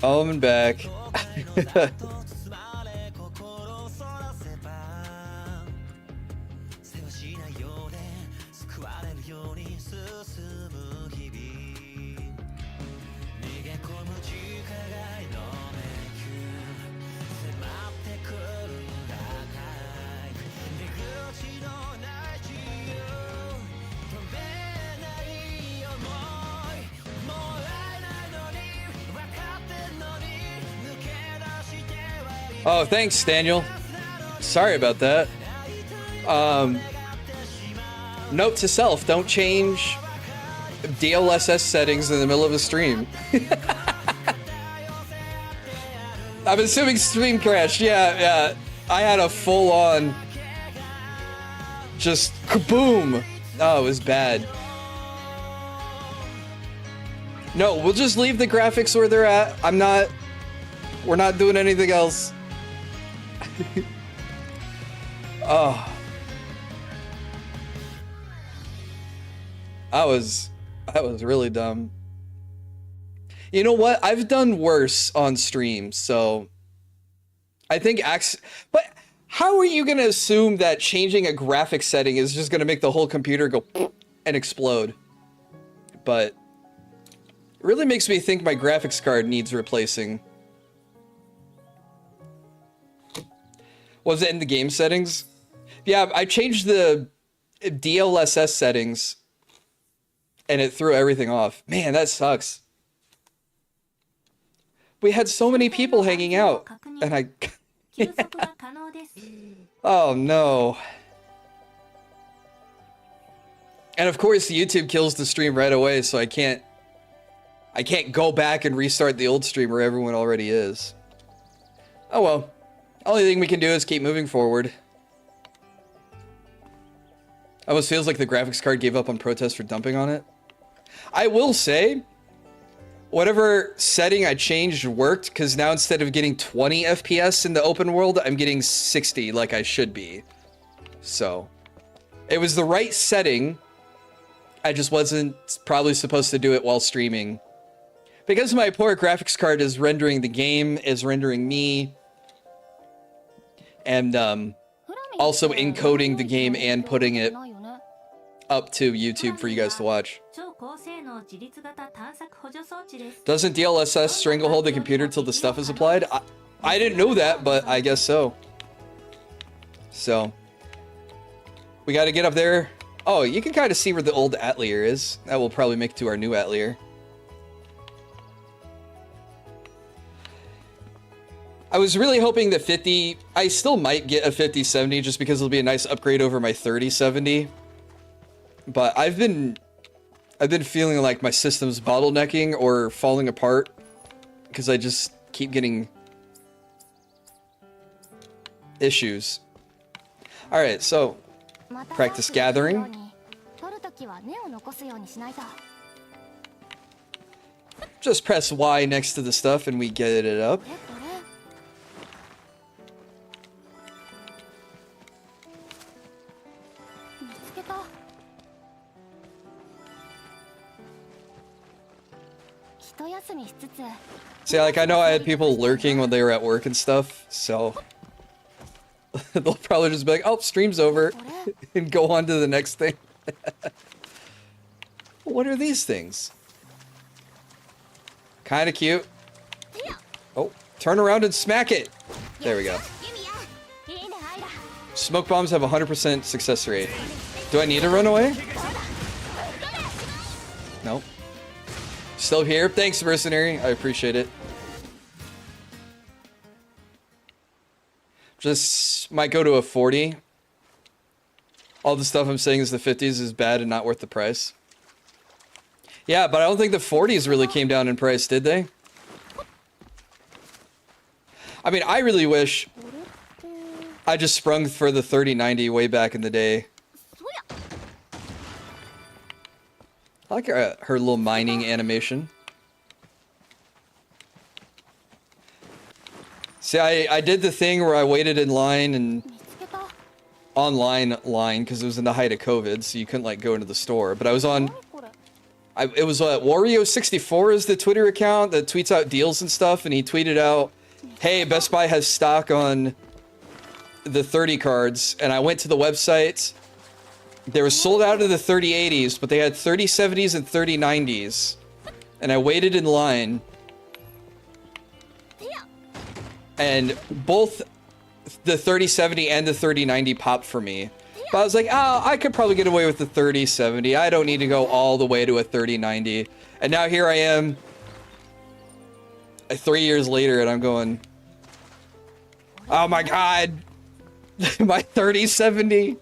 Oh, I'm back. Oh, thanks, Daniel. Sorry about that. Note to self, don't change DLSS settings in the middle of a stream. I'm assuming stream crashed. Yeah. I had a full-on just kaboom. Oh, it was bad. No, we'll just leave the graphics where they're at. We're not doing anything else. Oh. That was really dumb. You know what? I've done worse on stream, so I think but how are you gonna assume that changing a graphic setting is just gonna make the whole computer go and explode? But it really makes me think my graphics card needs replacing. Was it in the game settings? Yeah, I changed the DLSS settings and it threw everything off. Man, that sucks. We had so many people hanging out and I... Oh no. And of course YouTube kills the stream right away, so I can't go back and restart the old stream where everyone already is. Oh well. Only thing we can do is keep moving forward. Almost feels like the graphics card gave up on protest for dumping on it. I will say, whatever setting I changed worked, because now instead of getting 20 FPS in the open world, I'm getting 60 like I should be. So, it was the right setting. I just wasn't probably supposed to do it while streaming. Because my poor graphics card is rendering the game, is rendering me, and also encoding the game and putting it up to YouTube for you guys to watch. Doesn't DLSS stranglehold the computer till the stuff is applied? I didn't know that, but I guess so. So, we gotta get up there. Oh, you can kind of see where the old Atelier is. That will probably make it to our new Atelier. I was really hoping that 50... I still might get a 5070 just because it'll be a nice upgrade over my 3070. But I've been feeling like my system's bottlenecking or falling apart because I just keep getting issues. Alright, so practice gathering. Just press Y next to the stuff and we get it up. See, like, I know I had people lurking when they were at work and stuff, so they'll probably just be like, oh, stream's over, and go on to the next thing. What are these things? Kinda cute. Oh, turn around and smack it! There we go. Smoke bombs have a 100% success rate. Do I need to run away? Nope. Still here? Thanks, Mercenary. I appreciate it. Just might go to a 40. All the stuff I'm saying is the 50s is bad and not worth the price. Yeah, but I don't think the 40s really came down in price, did they? I mean, I really wish I just sprung for the 3090 way back in the day. I like her little mining animation. See, I did the thing where I waited in line and online line because it was in the height of COVID, so you couldn't like go into the store. But I was on. It was Wario64 is the Twitter account that tweets out deals and stuff, and he tweeted out, "Hey, Best Buy has stock on the 30 cards," and I went to the website. They were sold out of the 3080s, but they had 3070s and 3090s, and I waited in line. And both the 3070 and the 3090 popped for me. But I was like, oh, I could probably get away with the 3070. I don't need to go all the way to a 3090. And now here I am, 3 years later, and I'm going, oh my god, my 3070.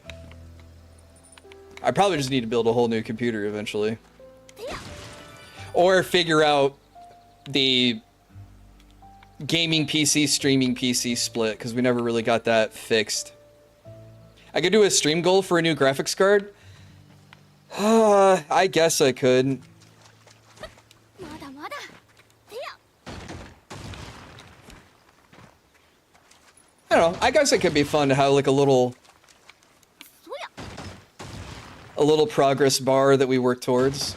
I probably just need to build a whole new computer eventually. Or figure out the gaming PC, streaming PC split, because we never really got that fixed. I could do a stream goal for a new graphics card. I guess I could. I don't know. I guess it could be fun to have like a little progress bar that we work towards.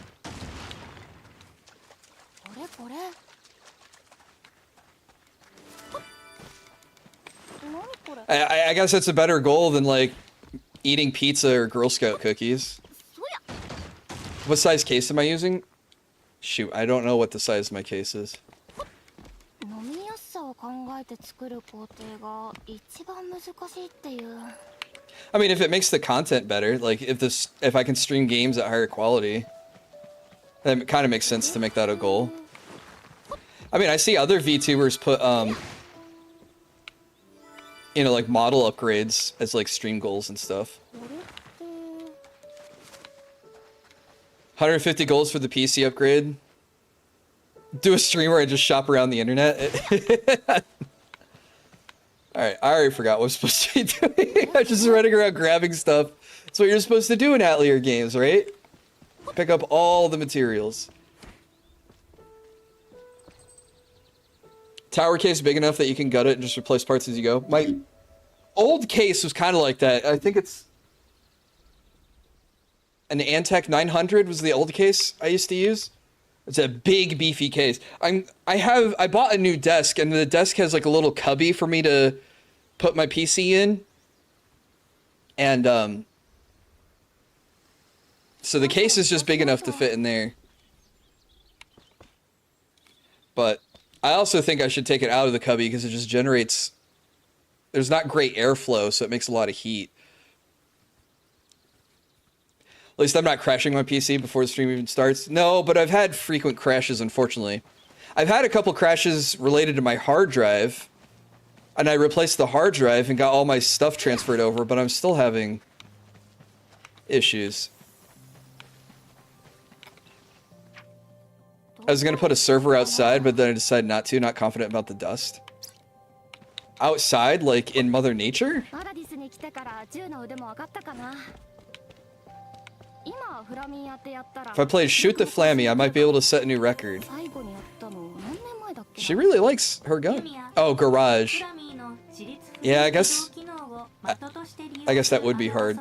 I guess that's a better goal than like eating pizza or Girl Scout cookies. What size case am I using? Shoot, I don't know what the size of my case is. I mean, if it makes the content better, like if I can stream games at higher quality, then it kind of makes sense to make that a goal. I mean, I see other VTubers put you know, like model upgrades as like stream goals and stuff. 150 goals for the PC upgrade. Do a stream where I just shop around the internet. Alright, I already forgot what I'm supposed to be doing. I'm just running around grabbing stuff. That's what you're supposed to do in Atelier games, right? Pick up all the materials. Tower case big enough that you can gut it and just replace parts as you go. My old case was kind of like that. I think it's an Antec 900 was the old case I used to use. It's a big beefy case. I bought a new desk, and the desk has like a little cubby for me to put my PC in. And so the case is just big enough to fit in there. But I also think I should take it out of the cubby because it just generates... There's not great airflow, so it makes a lot of heat. At least I'm not crashing my PC before the stream even starts. No, but I've had frequent crashes, unfortunately. I've had a couple crashes related to my hard drive, and I replaced the hard drive and got all my stuff transferred over, but I'm still having issues. I was going to put a server outside, but then I decided not to, not confident about the dust. Outside, like in Mother Nature? If I played Shoot the Flammy, I might be able to set a new record. She really likes her gun. Oh, Garage. Yeah, I guess that would be hard.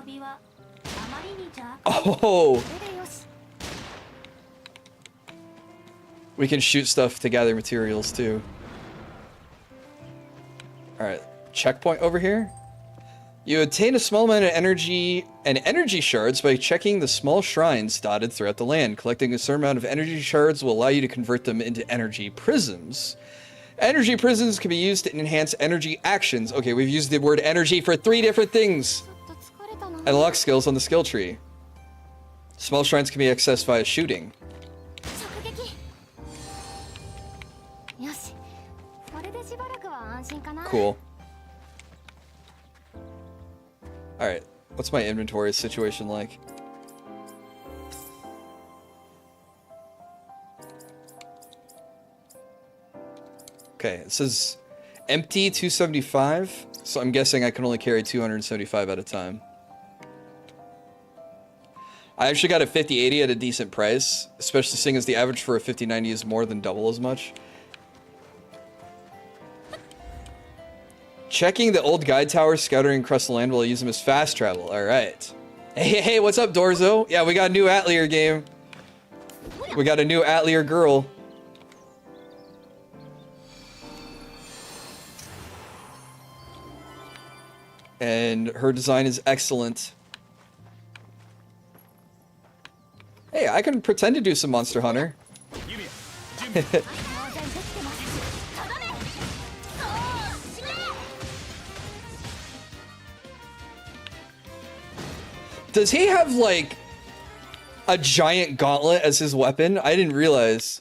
Oh! We can shoot stuff to gather materials, too. Alright, checkpoint over here. You obtain a small amount of energy and energy shards by checking the small shrines dotted throughout the land. Collecting a certain amount of energy shards will allow you to convert them into energy prisms. Energy prisms can be used to enhance energy actions. Okay, we've used the word energy for 3 different things. Unlock skills on the skill tree. Small shrines can be accessed via shooting. Cool. Alright, what's my inventory situation like? Okay, it says empty 275, so I'm guessing I can only carry 275 at a time. I actually got a 5080 at a decent price, especially seeing as the average for a 5090 is more than double as much. Checking the old guide towers, scouting across the land while I use them as fast travel. All right. Hey, what's up, Dorzo? Yeah, we got a new Atelier game. We got a new Atelier girl. And her design is excellent. Hey, I can pretend to do some Monster Hunter. Does he have, like, a giant gauntlet as his weapon? I didn't realize.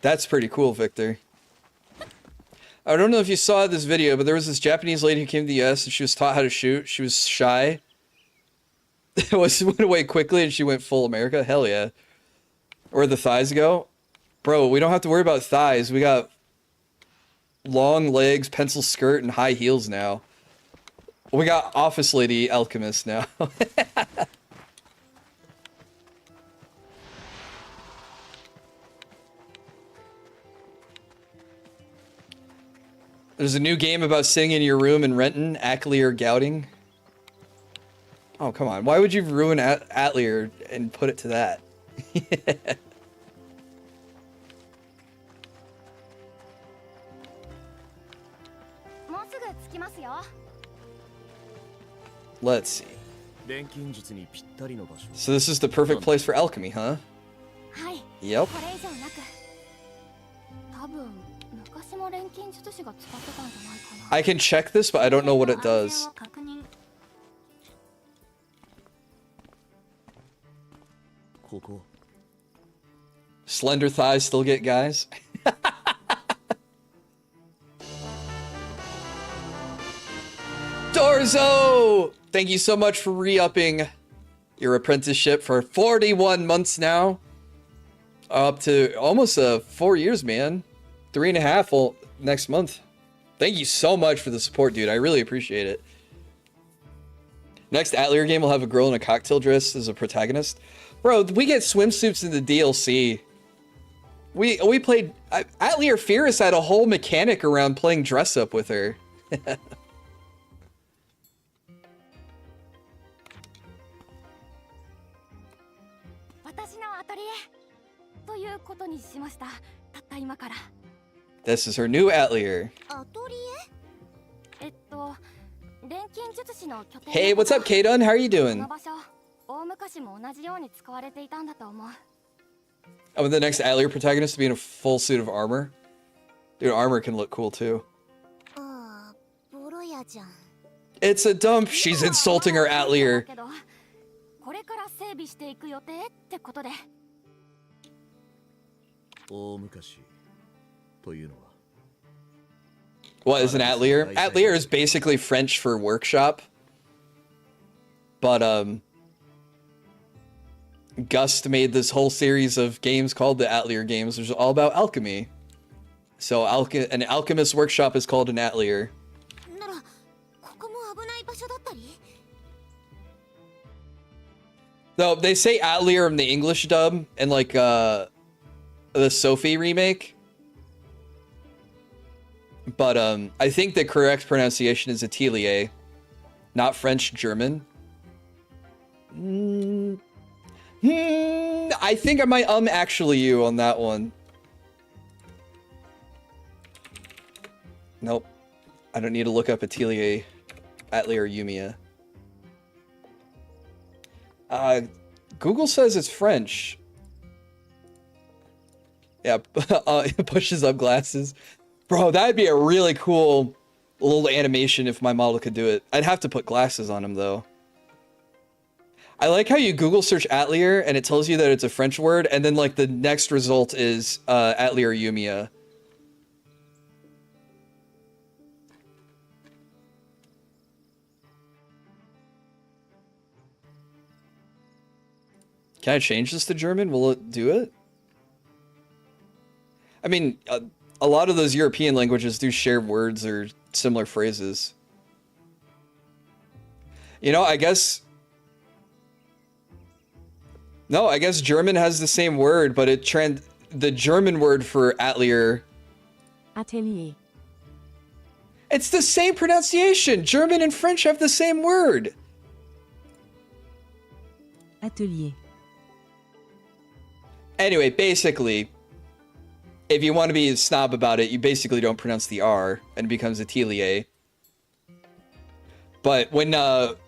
That's pretty cool, Victor. I don't know if you saw this video, but there was this Japanese lady who came to the US and she was taught how to shoot. She was shy. It went away quickly and she went full America. Hell yeah. Where the thighs go? Bro, we don't have to worry about thighs. We got long legs, pencil skirt, and high heels now. We got Office Lady Alchemist now. There's a new game about sitting in your room and renting, Atelier Gouting. Oh, come on. Why would you ruin Atelier and put it to that? Let's see. So this is the perfect place for alchemy, huh? Yep. I can check this, but I don't know what it does. Slender thighs still get guys. Dorzo! Thank you so much for re-upping your apprenticeship for 41 months now. Up to almost 4 years, man. 3.5 well, next month. Thank you so much for the support, dude. I really appreciate it. Next Atelier game will have a girl in a cocktail dress as a protagonist. Bro, we get swimsuits in the DLC. We played... Atelier Fierce had a whole mechanic around playing dress up with her. This is her new Atelier. Hey, what's up, Kadon? How are you doing? I want the next Atelier protagonist to be in a full suit of armor. Dude, armor can look cool too. It's a dump. She's insulting her Atelier. What is an Atelier? Atelier is basically French for workshop. But, Gust made this whole series of games called the Atelier games, which is all about alchemy. So an alchemist workshop is called an Atelier. No, they say Atelier in the English dub and like the Sophie remake. But I think the correct pronunciation is Atelier, not French German. I think I might actually you on that one. Nope. I don't need to look up Atelier Yumia. Google says it's French. Yeah, it pushes up glasses. Bro, that'd be a really cool little animation if my model could do it. I'd have to put glasses on him, though. I like how you Google search Atelier and it tells you that it's a French word, and then, like, the next result is Atelier Yumia. Can I change this to German? Will it do it? I mean, a lot of those European languages do share words or similar phrases. You know, I guess... No, I guess German has the same word, but the German word for Atelier... Atelier. It's the same pronunciation. German and French have the same word. Atelier. Anyway, basically, if you want to be a snob about it, you basically don't pronounce the R and it becomes Atelier. But when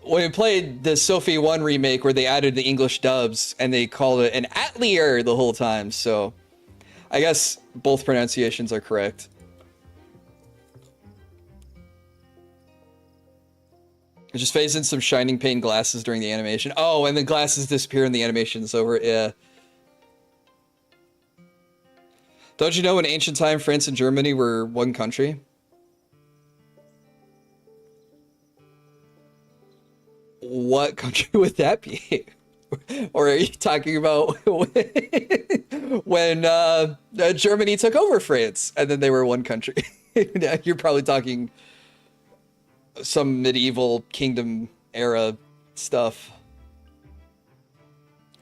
we played the Sophie 1 remake where they added the English dubs and they called it an Atelier the whole time, so I guess both pronunciations are correct. It just phase in some shining pane glasses during the animation. Oh, and the glasses disappear and the animation's over. Yeah. Don't you know in ancient time, France and Germany were one country? What country would that be? Or are you talking about when Germany took over France and then they were one country? You're probably talking some medieval kingdom era stuff.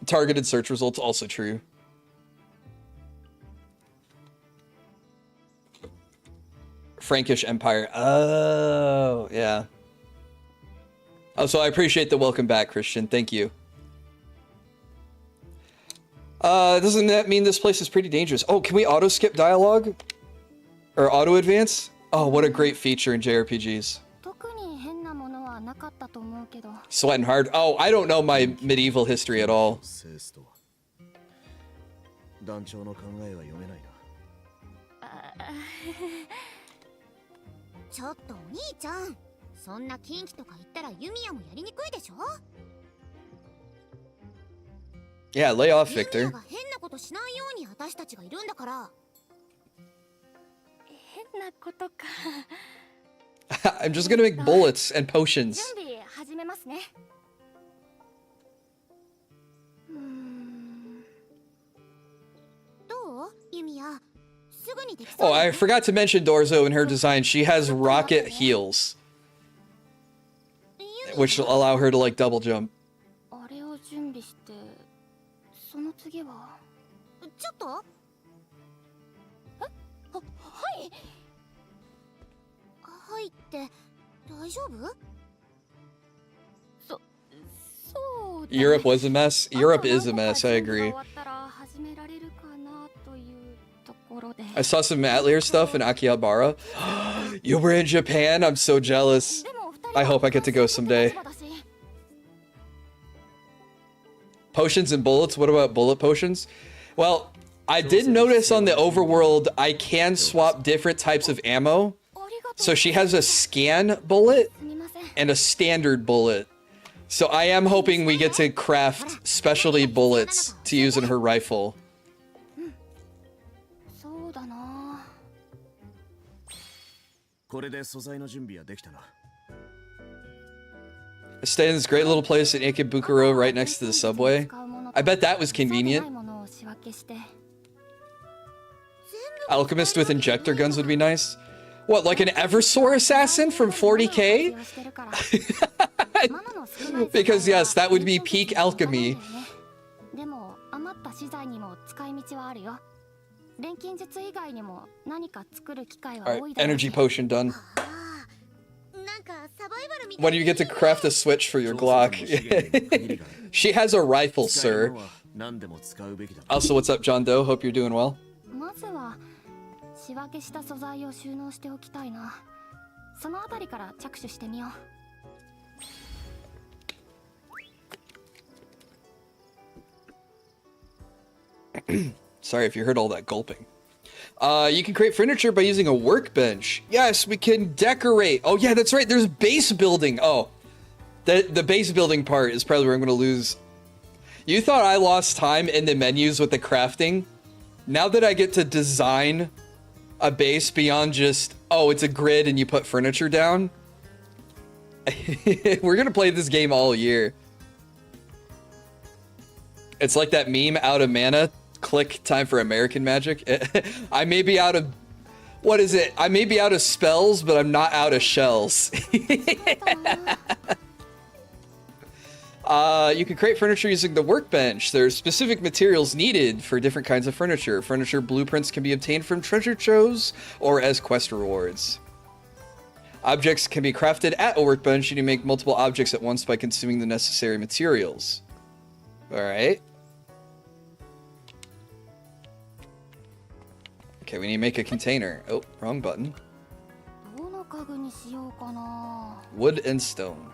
Targeted search results also true. Frankish Empire. Oh, yeah. Oh, so I appreciate the welcome back, Christian. Thank you. Doesn't that mean this place is pretty dangerous? Oh, can we auto skip dialogue? Or auto advance? Oh, what a great feature in JRPGs. Sweating hard. Oh, I don't know my medieval history at all. ちょっとお兄ちゃん、そんな近畿とか言ったらユミヤもやりにくいでしょ。Yeah, lay off, ユミ Victor. ヤが変なことしないように私たちがいるんだから。変なことか。I'm just gonna make bullets and potions. 準備始めますね。どう？ユミヤ。 Oh, I forgot to mention Dorzo in her design. She has rocket heels, which will allow her to like double jump. あれを準備して、その次は。ちょっと。はい。はいって大丈夫？そう。Europe was a mess. Europe is a mess. I agree. I saw some Atelier stuff in Akihabara. You were in Japan? I'm so jealous. I hope I get to go someday. Potions and bullets? What about bullet potions? Well, I did notice on the overworld I can swap different types of ammo. So she has a scan bullet and a standard bullet. So I am hoping we get to craft specialty bullets to use in her rifle. I stay in this great little place in Ikebukuro right next to the subway. I bet that was convenient. Alchemist with injector guns would be nice. What, like an Eversor assassin from 40k? Because yes, that would be peak alchemy. Alright, energy potion done. When do you get to craft a switch for your Glock? She has a rifle, sir. Also, what's up, John Doe? Hope you're doing well. Sorry if you heard all that gulping. You can create furniture by using a workbench. Yes, we can decorate. Oh yeah, that's right. There's base building. Oh, the base building part is probably where I'm going to lose. You thought I lost time in the menus with the crafting? Now that I get to design a base beyond just, oh, it's a grid and you put furniture down. We're going to play this game all year. It's like that meme, out of mana. Click, time for American magic. I may be out of... What is it? I may be out of spells, but I'm not out of shells. You can create furniture using the workbench. There's specific materials needed for different kinds of furniture. Furniture blueprints can be obtained from treasure troves or as quest rewards. Objects can be crafted at a workbench, and you make multiple objects at once by consuming the necessary materials. Alright. Okay, we need to make a container. Oh, wrong button. Wood and stone.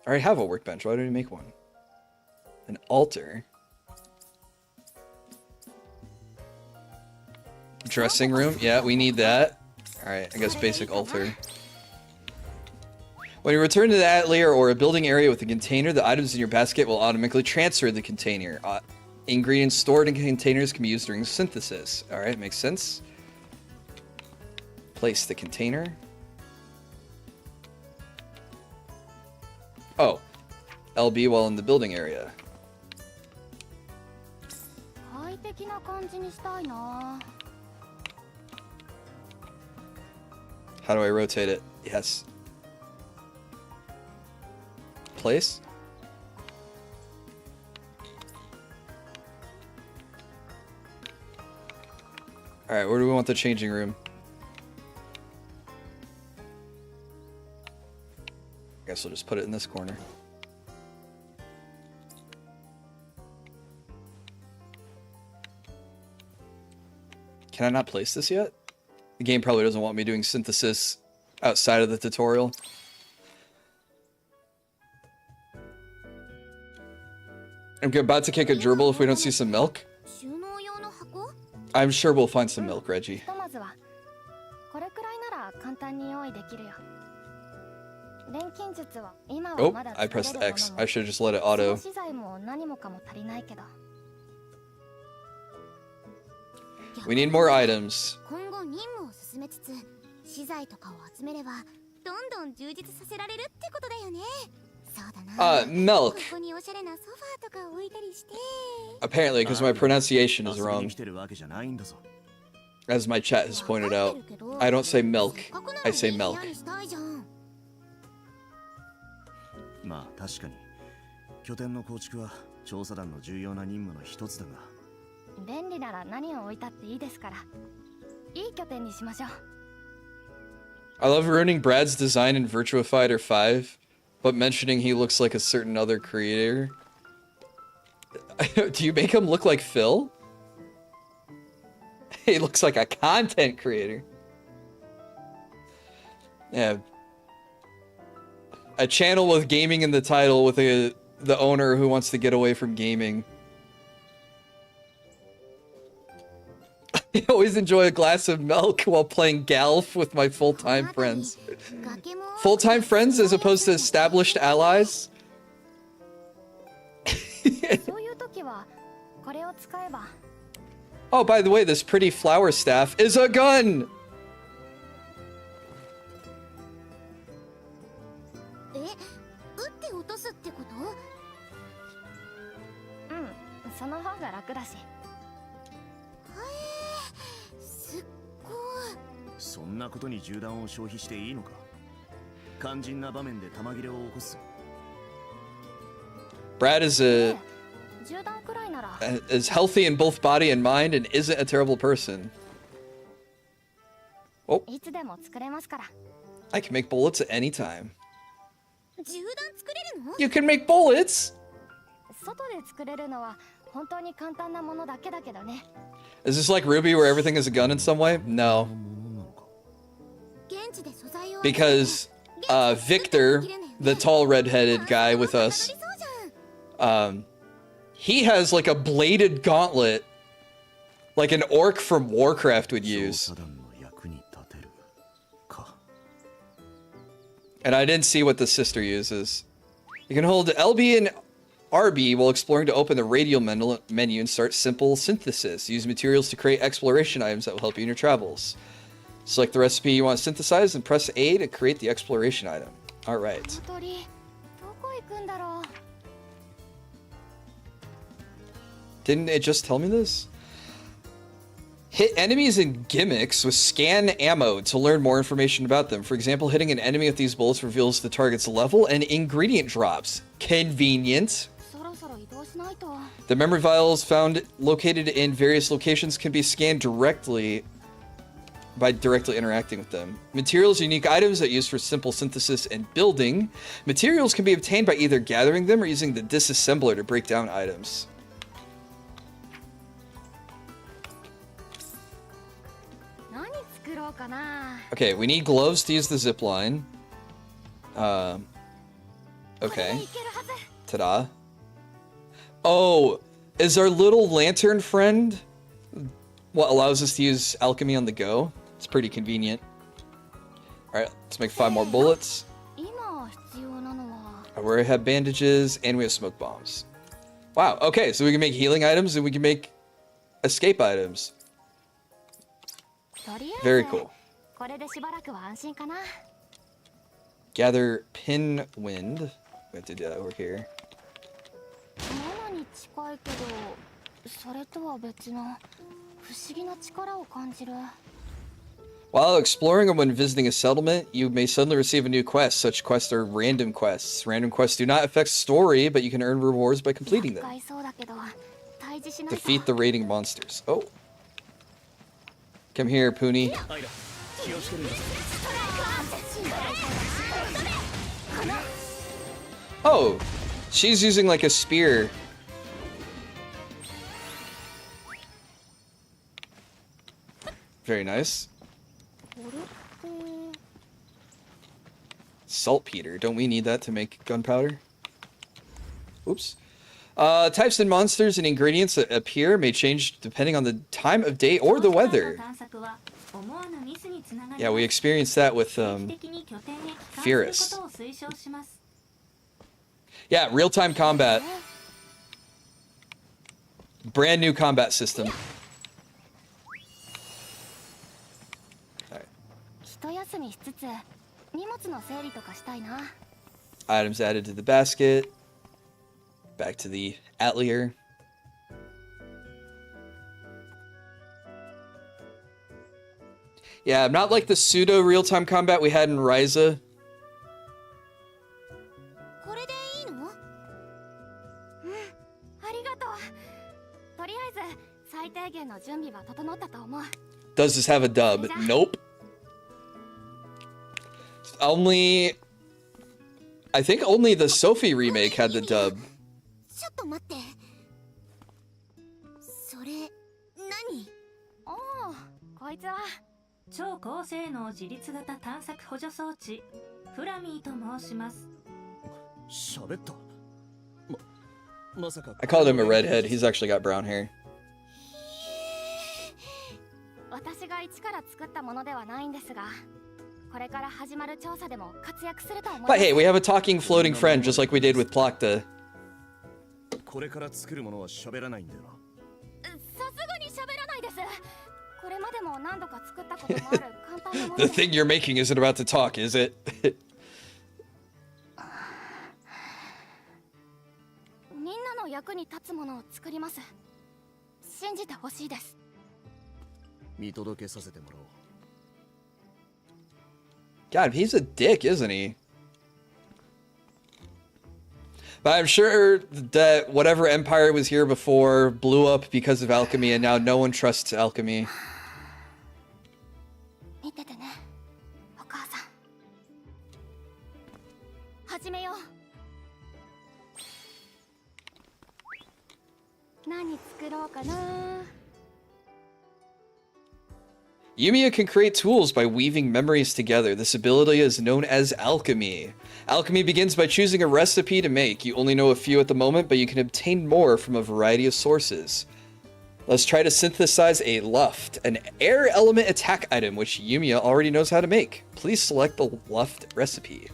I already have a workbench. Why don't we make one? An altar. Dressing room. Yeah, we need that. Alright, I guess basic altar. When you return to the Atelier or a building area with a container, the items in your basket will automatically transfer the container. Ingredients stored in containers can be used during synthesis. Alright, makes sense. Place the container. Oh. LB while in the building area. How do I rotate it? Yes. Place. Alright, where do we want the changing room? I guess we'll just put it in this corner. Can I not place this yet? The game probably doesn't want me doing synthesis outside of the tutorial. I'm about to kick a gerbil if we don't see some milk. I'm sure we'll find some milk, Reggie. Oh, I pressed X. I should have just let it auto. We need more items. Milk. Apparently, because my pronunciation is wrong. As my chat has pointed out. I don't say milk, I say milk. I love ruining Brad's design in Virtua Fighter 5, but mentioning he looks like a certain other creator. Do you make him look like Phil? He looks like a content creator. Yeah. A channel with gaming in the title with the owner who wants to get away from gaming. I always enjoy a glass of milk while playing Galf with my full-time friends. Full-time friends as opposed to established allies? Oh, by the way, this pretty flower staff is a gun! Brad is healthy in both body and mind and isn't a terrible person. Oh. I can make bullets at any time. You can make bullets? Is this like Ruby where everything is a gun in some way? No. Because Victor, the tall red-headed guy with us, he has like a bladed gauntlet, like an orc from Warcraft would use. And I didn't see what the sister uses. You can hold LB and RB while exploring to open the radial menu and start simple synthesis. Use materials to create exploration items that will help you in your travels. Select the recipe you want to synthesize and press A to create the exploration item. Alright. Didn't it just tell me this? Hit enemies and gimmicks with scan ammo to learn more information about them. For example, hitting an enemy with these bullets reveals the target's level and ingredient drops. Convenient. The memory vials found located in various locations can be scanned directly by directly interacting with them. Materials, unique items that are used for simple synthesis and building. Materials can be obtained by either gathering them or using the disassembler to break down items. Okay, we need gloves to use the zip line. Okay. Ta-da. Oh, is our little lantern friend what allows us to use alchemy on the go? It's pretty convenient. Alright, let's make 5 more bullets. We have bandages, and we have smoke bombs. Wow, okay, so we can make healing items, and we can make escape items. Very cool. Gather pin wind. We have to do that over here. While exploring or when visiting a settlement, you may suddenly receive a new quest. Such quests are random quests. Random quests do not affect story, but you can earn rewards by completing them. Defeat the raiding monsters. Oh. Come here, Puni. Oh, she's using like a spear. Very nice. Saltpeter. Don't we need that to make gunpowder? Oops. Types and monsters and ingredients that appear may change depending on the time of day or the weather. Yeah, we experienced that with Fierce. Yeah, real-time combat. Brand new combat system. Alright. Items added to the basket. Back to the Atelier. Yeah, not like the pseudo real-time combat we had in Ryza. Does this have a dub? Nope. Only... I think only the Sophie remake had the dub. I called him a redhead. He's actually got brown hair. But hey, we have a talking floating friend just like we did with Plakta. The thing you're making isn't about to talk, is it? God, he's a dick, isn't he? But I'm sure that whatever empire was here before blew up because of alchemy, and now no one trusts alchemy. Yumia can create tools by weaving memories together. This ability is known as Alchemy. Alchemy begins by choosing a recipe to make. You only know a few at the moment, but you can obtain more from a variety of sources. Let's try to synthesize a Luft, an air element attack item, which Yumia already knows how to make. Please select the Luft recipe.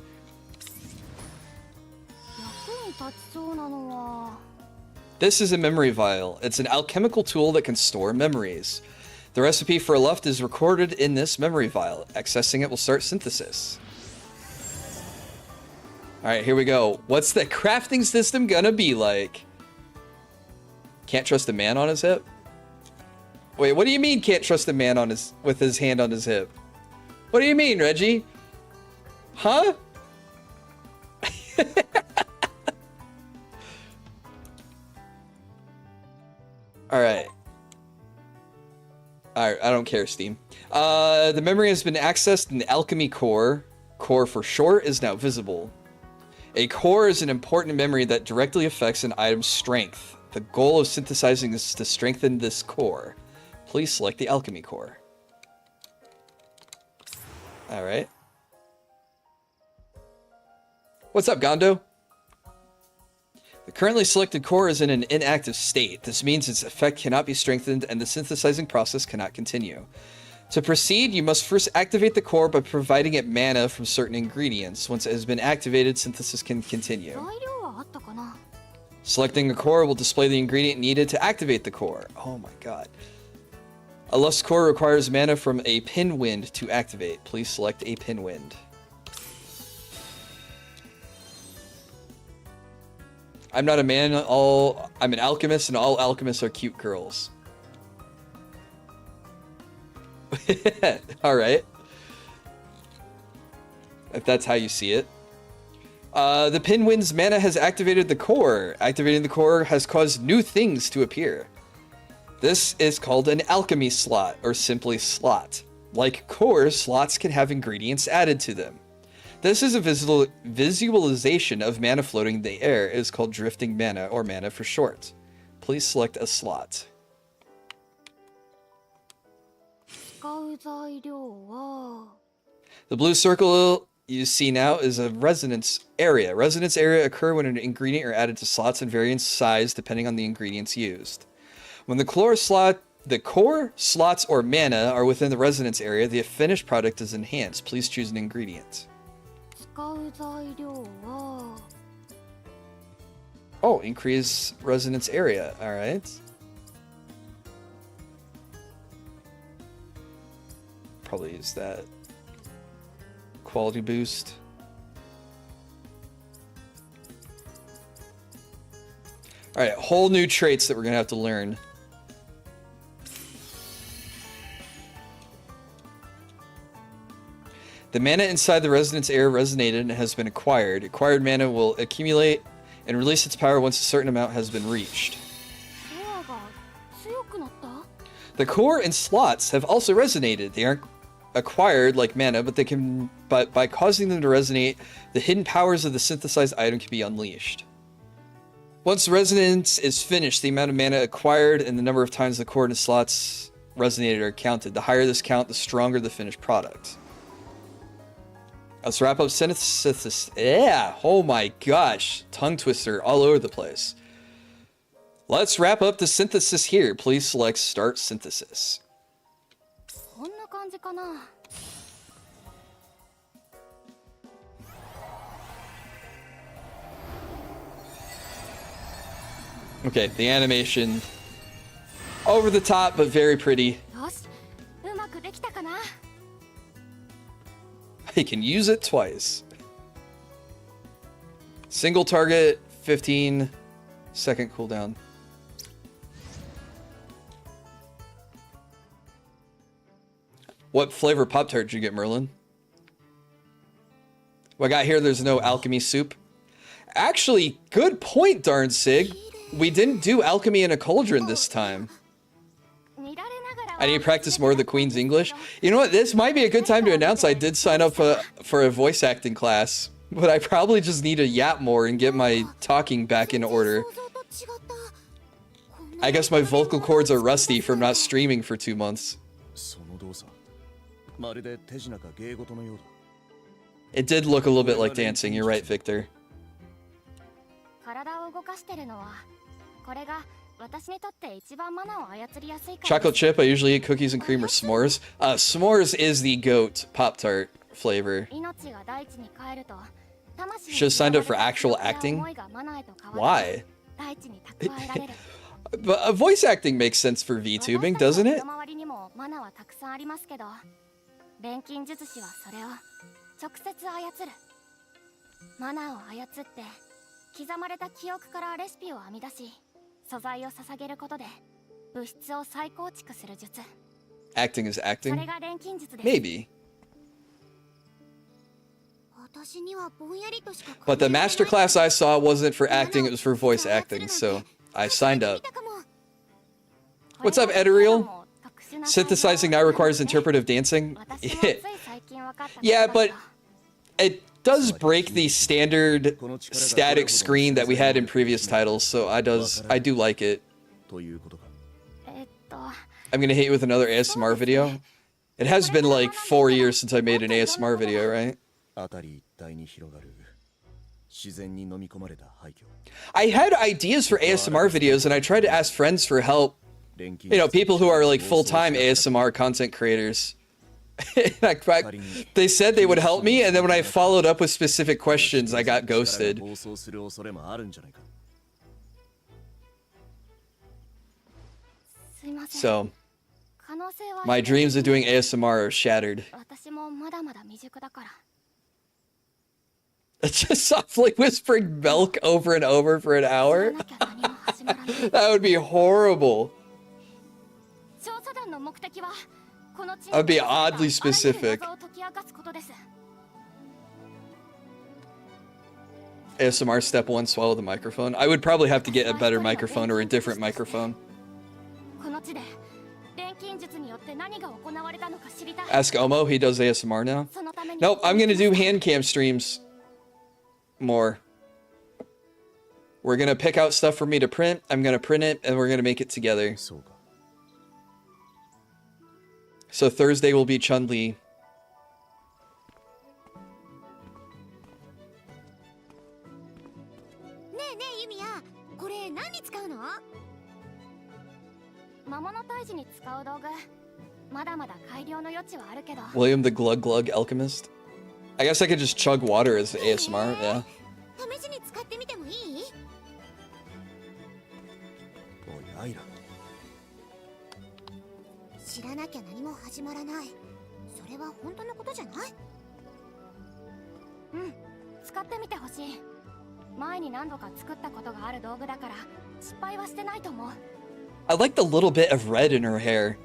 This is a memory vial. It's an alchemical tool that can store memories. The recipe for a Luft is recorded in this memory vial. Accessing it will start synthesis. Alright, here we go. What's the crafting system gonna be like? Can't trust a man on his hip? Wait, what do you mean can't trust a man on his with his hand on his hip? What do you mean, Reggie? Huh? Alright. Alright, I don't care, Steam. The memory has been accessed and the Alchemy core for short, is now visible. A core is an important memory that directly affects an item's strength. The goal of synthesizing is to strengthen this core. Please select the Alchemy core. Alright. What's up, Gondo? The currently selected core is in an inactive state. This means its effect cannot be strengthened and the synthesizing process cannot continue. To proceed, you must first activate the core by providing it mana from certain ingredients. Once it has been activated, synthesis can continue. Selecting a core will display the ingredient needed to activate the core. Oh my god. A lust core requires mana from a pinwind to activate. Please select a pinwind. I'm not a man, I'm an alchemist, and all alchemists are cute girls. Alright. If that's how you see it. The pinwind's mana has activated the core. Activating the core has caused new things to appear. This is called an alchemy slot, or simply slot. Like cores, slots can have ingredients added to them. This is a visualization of mana floating in the air. It is called drifting mana, or mana for short. Please select a slot. The blue circle you see now is a resonance area. Resonance area occur when an ingredient are added to slots in varying size depending on the ingredients used. When the core slots or mana are within the resonance area, the finished product is enhanced. Please choose an ingredient. Oh, increase resonance area. All right. Probably use that. Quality boost. All right, whole new traits that we're gonna have to learn. The mana inside the resonance area resonated and has been acquired. Acquired mana will accumulate and release its power once a certain amount has been reached. The core and slots have also resonated. They aren't acquired like mana, but by causing them to resonate, the hidden powers of the synthesized item can be unleashed. Once the resonance is finished, the amount of mana acquired and the number of times the core and slots resonated are counted. The higher this count, the stronger the finished product. Let's wrap up synthesis. Yeah, oh my gosh. Tongue twister all over the place. Let's wrap up the synthesis here. Please select Start Synthesis. Okay, the animation. Over the top, but very pretty. I can use it twice. Single target, 15-second cooldown. What flavor Pop-Tart did you get, Merlin? Well, I got here, there's no alchemy soup. Actually, good point, darn Sig. We didn't do alchemy in a cauldron this time. I need to practice more of the Queen's English. You know what? This might be a good time to announce I did sign up for a voice acting class. But I probably just need to yap more and get my talking back in order. I guess my vocal cords are rusty from not streaming for 2 months. It did look a little bit like dancing. You're right, Victor. Chocolate chip, I usually eat cookies and cream or s'mores. S'mores is the GOAT Pop-Tart flavor. Should have signed up for actual acting? Why? But voice acting makes sense for VTubing, doesn't it? Acting is acting? Maybe. But the masterclass I saw wasn't for acting, it was for voice acting, so I signed up. What's up, Eterial? Synthesizing now requires interpretive dancing. Yeah, but it does break the standard static screen that we had in previous titles, so I do like it. I'm gonna hit you with another ASMR video. It has been like 4 years since I made an ASMR video, right? I had ideas for ASMR videos and I tried to ask friends for help. You know, people who are like full-time ASMR content creators. They said they would help me, and then when I followed up with specific questions, I got ghosted. So, my dreams of doing ASMR are shattered. Just softly whispering milk over and over for an hour? That would be horrible. I would be oddly specific. ASMR step 1, swallow the microphone. I would probably have to get a better microphone or a different microphone. Ask Omo, he does ASMR now. Nope, I'm gonna do hand cam streams more. We're gonna pick out stuff for me to print, I'm gonna print it, and we're gonna make it together. So Thursday will be Chun-Li. William the Glug Glug Alchemist. I guess I could just chug water as ASMR, yeah. I like the little bit of red in her hair.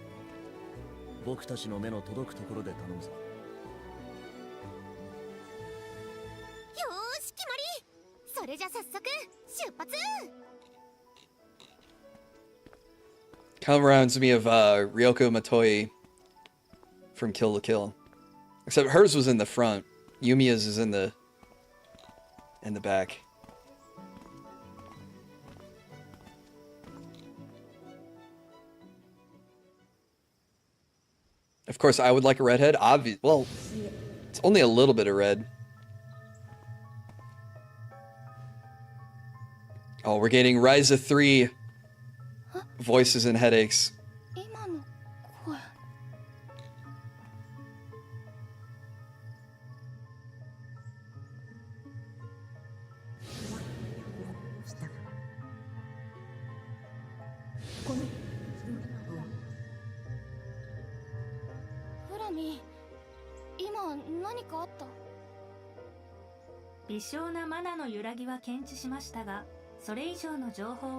Kind of reminds me of Ryoko Matoi from Kill la Kill. Except hers was in the front. Yumia's is in the back. Of course, I would like a redhead. Well, it's only a little bit of red. Oh, we're getting Ryza 3 voices and headaches.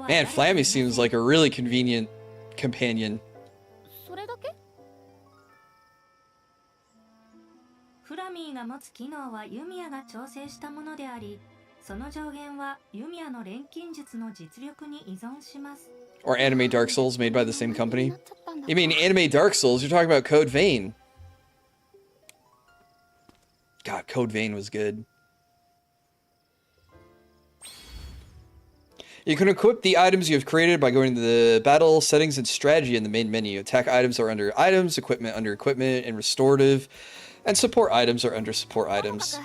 Man, Flammy seems like a really convenient companion. Or Anime Dark Souls made by the same company. You mean Anime Dark Souls? You're talking about Code Vein. God, Code Vein was good. You can equip the items you have created by going to the battle settings and strategy in the main menu. Attack items are under items, equipment under equipment, and restorative. And support items are under support items.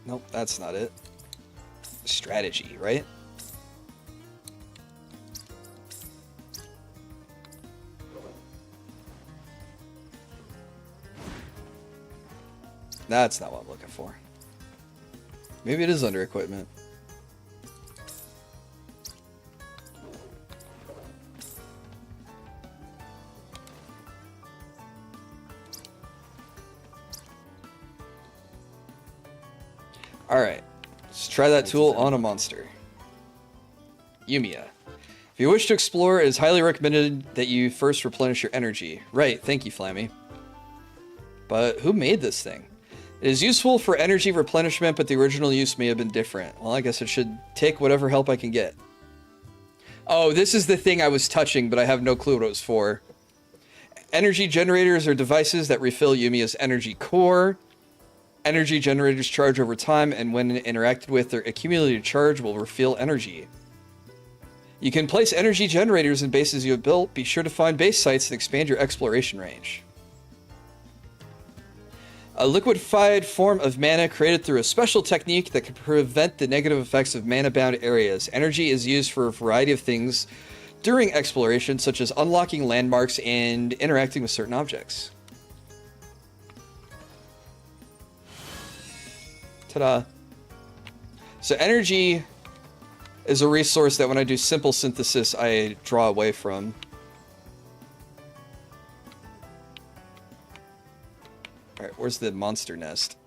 Nope, that's not it. Strategy, right? That's not what I'm looking for. Maybe it is under equipment. Alright, let's try that tool on a monster. Yumia. If you wish to explore, it is highly recommended that you first replenish your energy. Right, thank you, Flammy. But who made this thing? It is useful for energy replenishment, but the original use may have been different. Well, I guess it should take whatever help I can get. Oh, this is the thing I was touching, but I have no clue what it was for. Energy generators are devices that refill Yumia's energy core. Energy generators charge over time, and when interacted with, their accumulated charge will refill energy. You can place energy generators in bases you have built. Be sure to find base sites that expand your exploration range. A liquefied form of mana created through a special technique that can prevent the negative effects of mana-bound areas. Energy is used for a variety of things during exploration, such as unlocking landmarks and interacting with certain objects. Ta-da. So energy is a resource that when I do simple synthesis, I draw away from. Alright, where's the monster nest?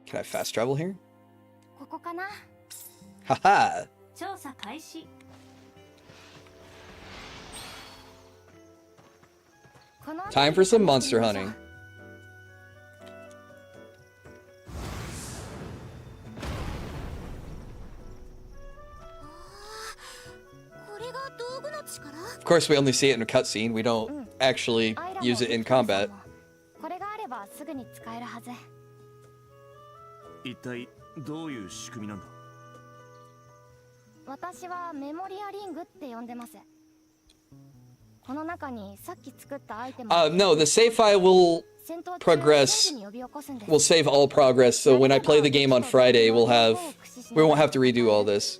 Can I fast travel here? Haha! Time for some monster hunting. Of course, we only see it in a cutscene. We don't actually use it in combat. No, the save file will progress. We'll save all progress, so when I play the game on Friday, we won't have to redo all this.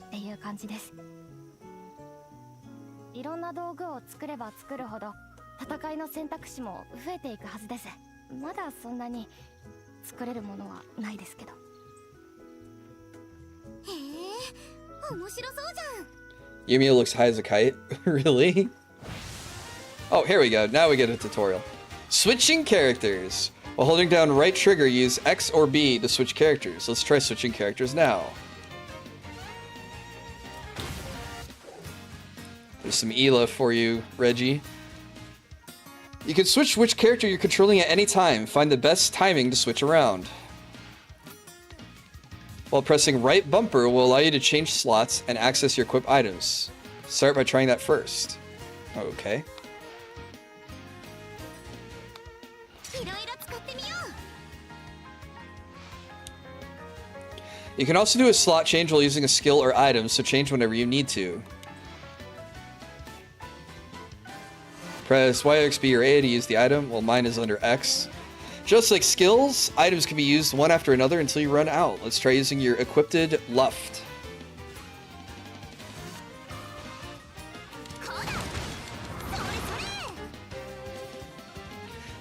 Yumia looks high as a kite. Really? Oh, here we go. Now we get a tutorial. Switching characters. While holding down right trigger, use X or B to switch characters. Let's try switching characters now. There's some Ela for you, Reggie. You can switch which character you're controlling at any time. Find the best timing to switch around. While pressing right bumper will allow you to change slots and access your equipped items. Start by trying that first. Okay. You can also do a slot change while using a skill or item, so change whenever you need to. Press Y, X, B, or A to use the item. Well, mine is under X. Just like skills, items can be used one after another until you run out. Let's try using your equipped Luft.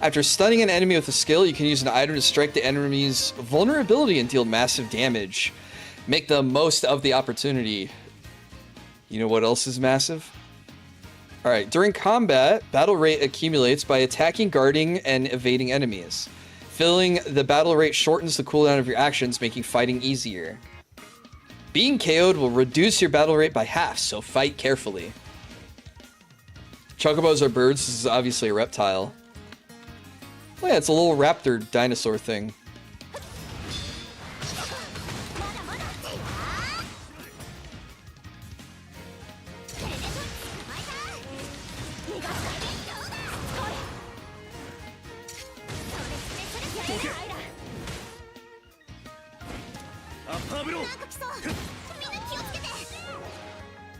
After stunning an enemy with a skill, you can use an item to strike the enemy's vulnerability and deal massive damage. Make the most of the opportunity. You know what else is massive? Alright, during combat, battle rate accumulates by attacking, guarding, and evading enemies. Filling the battle rate shortens the cooldown of your actions, making fighting easier. Being KO'd will reduce your battle rate by half, so fight carefully. Chocobos are birds, this is obviously a reptile. Oh yeah, it's a little raptor dinosaur thing.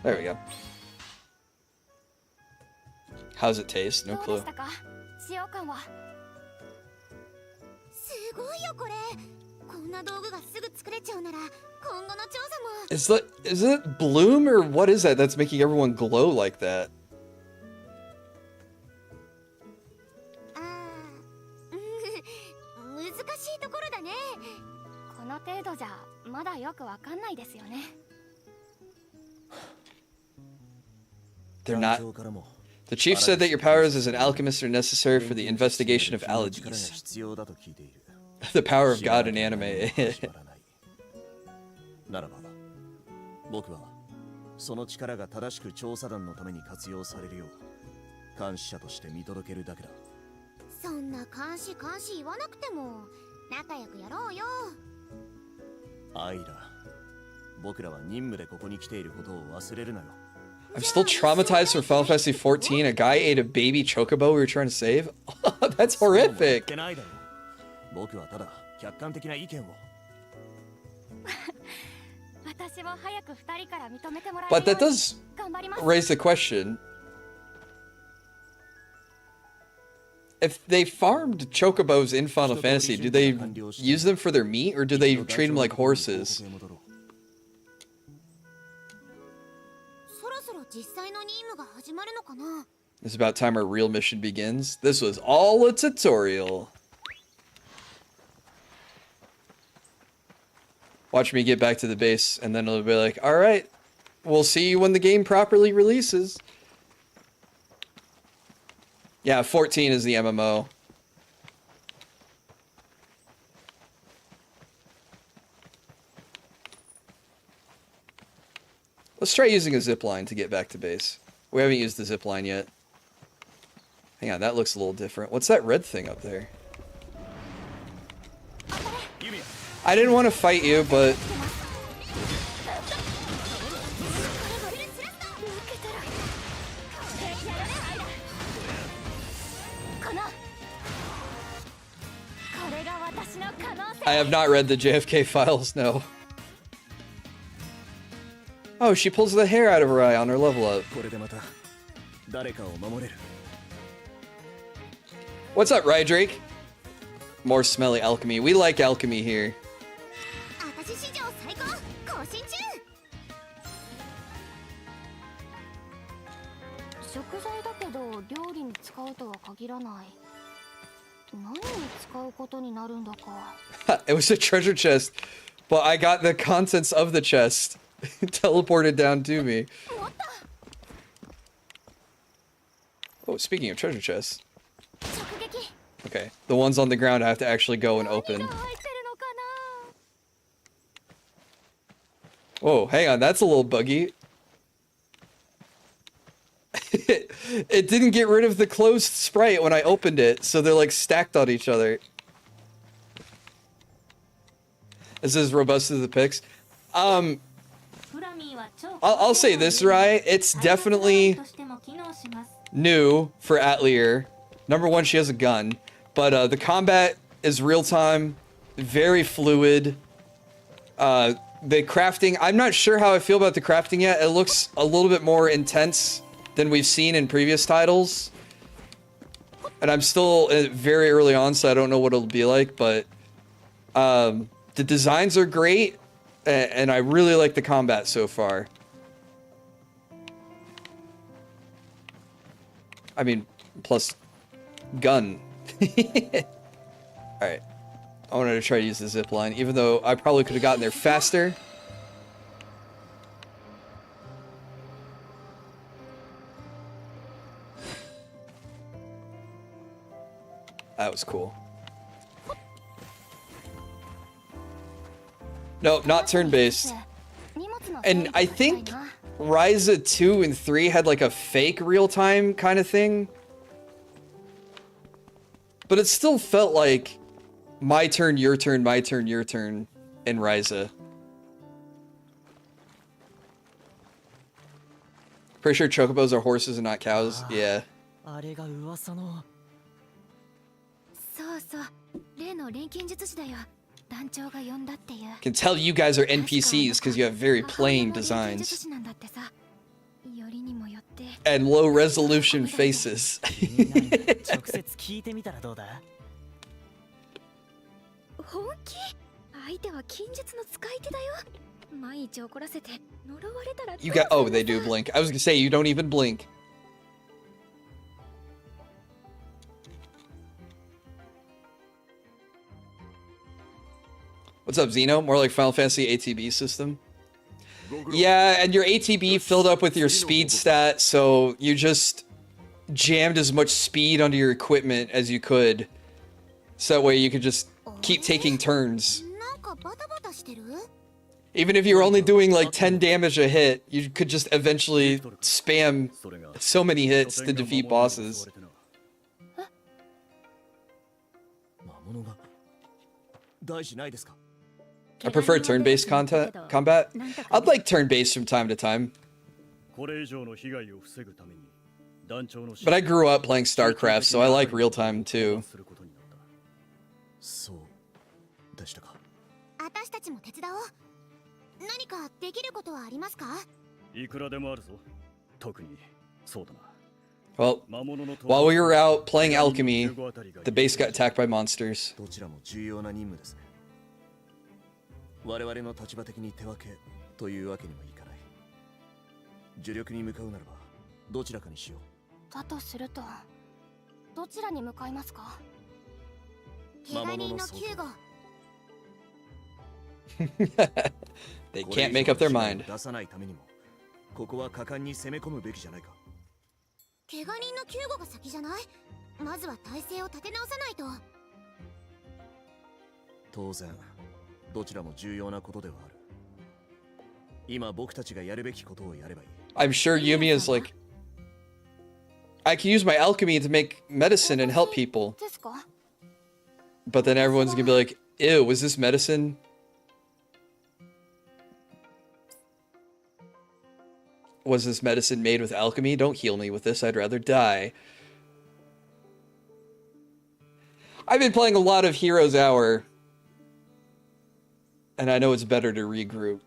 There we go. How's it taste? No clue. Is it bloom or what is that that's making everyone glow like that? They're not. The chief said that your powers as an alchemist are necessary for the investigation of allergies. The power of God in anime. 監視者として見届けるだけだ。そんな監視言わなくても仲良くやろうよ。アイラ、僕らは任務でここに来ていることを忘れるなよ。I'm still traumatized from Final Fantasy 14. A guy ate a baby chocobo we were trying to save. That's horrific. ってないだろ。僕はただ客観的な意見を。私も早く2人から認めてもらえ But るよ that うに does 頑張ります。 raise the question. If they farmed chocobos in Final Fantasy, do they use them for their meat or do they treat them like horses? そろそろ実際の任務が始まるのかな。 It's about time our real mission begins. This was all a tutorial. Watch me get back to the base, and then it'll be like, alright, we'll see you when the game properly releases. Yeah, 14 is the MMO. Let's try using a zipline to get back to base. We haven't used the zipline yet. Hang on, that looks a little different. What's that red thing up there? I didn't want to fight you, but... I have not read the JFK files, no. Oh, she pulls the hair out of her eye on her level up. What's up, Rydrake? More smelly alchemy. We like alchemy here. 私史上最高更新中。食材だけど料理に使うとは限らない。何に使うことになるんだか。It was a treasure chest, but I got the contents of the chest teleported down to me. Oh, speaking of treasure chests. Okay, the ones on the ground I have to actually go and open. Whoa, hang on, that's a little buggy. It didn't get rid of the closed sprite when I opened it, so they're like stacked on each other. This is robust to the pics. I'll say this, right? It's definitely new for Atelier. Number one, she has a gun. But the combat is real-time, very fluid. The crafting, I'm not sure how I feel about the crafting yet. It looks a little bit more intense than we've seen in previous titles. And I'm still very early on, so I don't know what it'll be like, but the designs are great, and I really like the combat so far. I mean, plus gun. Alright. I wanted to try to use the zipline, even though I probably could have gotten there faster. That was cool. Nope, not turn-based. And I think Ryza 2 and 3 had like a fake real-time kind of thing. But it still felt like my turn, your turn, my turn, your turn in Ryza. Pretty sure chocobos are horses and not cows. Yeah. Can tell you guys are NPCs because you have very plain designs. And low resolution faces. You got, oh, they do blink. I was gonna say, you don't even blink. What's up, Xeno? More like Final Fantasy ATB system. Yeah, and your ATB filled up with your speed stat, so you just jammed as much speed onto your equipment as you could. So that way you could just keep taking turns. Even if you're only doing like 10 damage a hit, you could just eventually spam so many hits to defeat bosses. I prefer turn-based combat. I'd like turn-based from time to time. But I grew up playing StarCraft, so I like real-time too. 私たちも手伝おう。何かできることはありますか？いくらでもあるぞ。特にそうだな。 Well, while we were out playing Alchemy, the base got attacked by monsters. どちらも重要な任務ですね。我々の立場的に手分けというわけにはいかない。呪力に向かうならばどちらかにしよう。だとすると、どちらに向かいますか？怪我人の救護。 They can't make up their mind. 出さないためにも、ここは果敢に攻め込むべきじゃないか。怪我人の救護が先じゃない？まずは体勢を立て直さないと。当然、どちらも重要なことではある。今僕たちがやるべきことをやればいい。I'm sure Yumia is like, I can use my alchemy to make medicine and help people. But then everyone's gonna be like, ew, was this medicine? Was this medicine made with alchemy? Don't heal me with this, I'd rather die. I've been playing a lot of Heroes Hour, and I know it's better to regroup,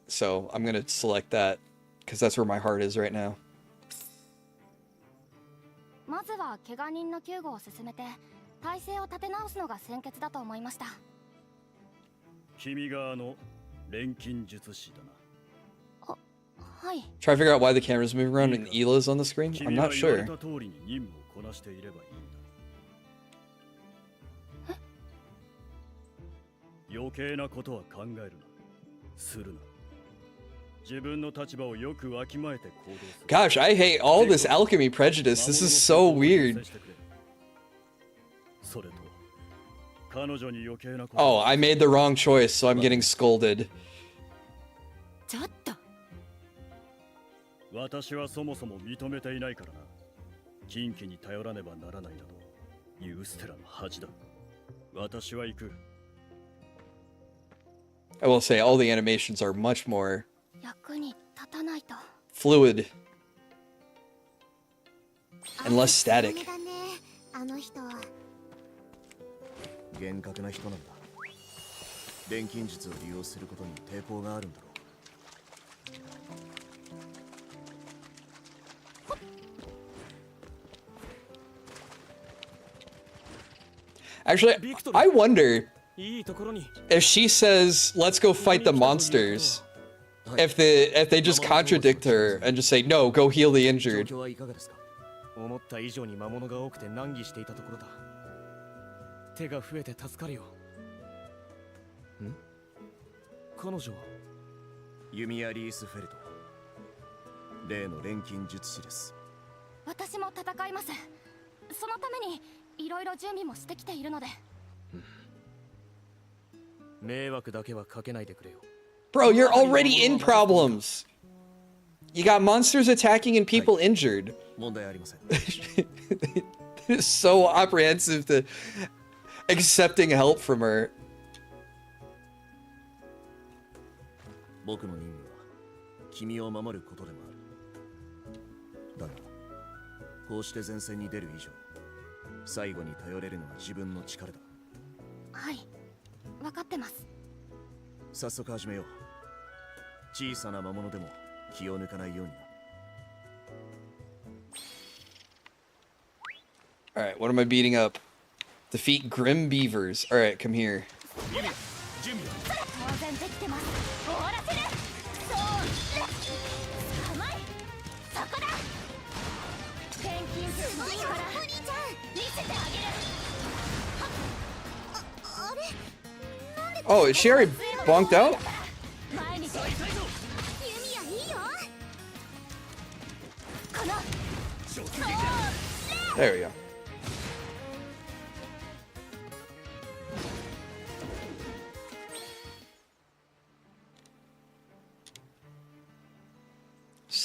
so I'm gonna select that, because that's where my heart is right now. まずは怪我人の救護を進めて体勢を立て直すのが先決だと思いました。君が錬金術師だな。 Try to figure out why the camera's moving around and Ela's on the screen? I'm not sure. 余計なことは考えるな。するな。自分の立場をよくわきまえて行動する。 Gosh, I hate all this alchemy prejudice. This is so weird. それと彼女に余計なこと。 Oh, I made the wrong choice, so I'm getting scolded. ちょっと。 私はそもそも認めていないからな。近畿に頼らねばならないなど、ユーステラの恥だ。私は行く。 I will say all the animations are much more 役に立たないと。 fluid and less static. あの人。厳格な人なんだ。錬金術を利用することに抵抗があるんだろう。 Actually, I wonder if she says, let's go fight the monsters, if they just contradict her and just say, no, go heal the injured. 思った以上に魔物が多くて難儀していたところだ。手が増えて助かるよ。ん？彼女はユミア・リースフェルト。例の錬金術師です。私も戦います。そのためにいろいろ準備もしてきているので。迷惑だけはかけないでくれよ。 Bro, you're already in problems. You got monsters attacking and people injured. 問題ありません。 It's so apprehensive to accepting help from her. 僕の任務は君を守ることでもある。だが、こうして前線に出る以上、最後に頼れるのは自分の力だ。はい、分かってます。早速始めよう。小さな魔物でも気を抜かないようにな。 Alright, what am I beating up? Defeat Grim Beavers. Alright, come here. 当然できてます。終わらせる。そう。甘い。そこだ。錬金術の力。お兄ちゃん。見せてあげる。あれ？なんで？ Oh, is she already bonked out? 前に出。ユミヤいいよ。この。 There we go.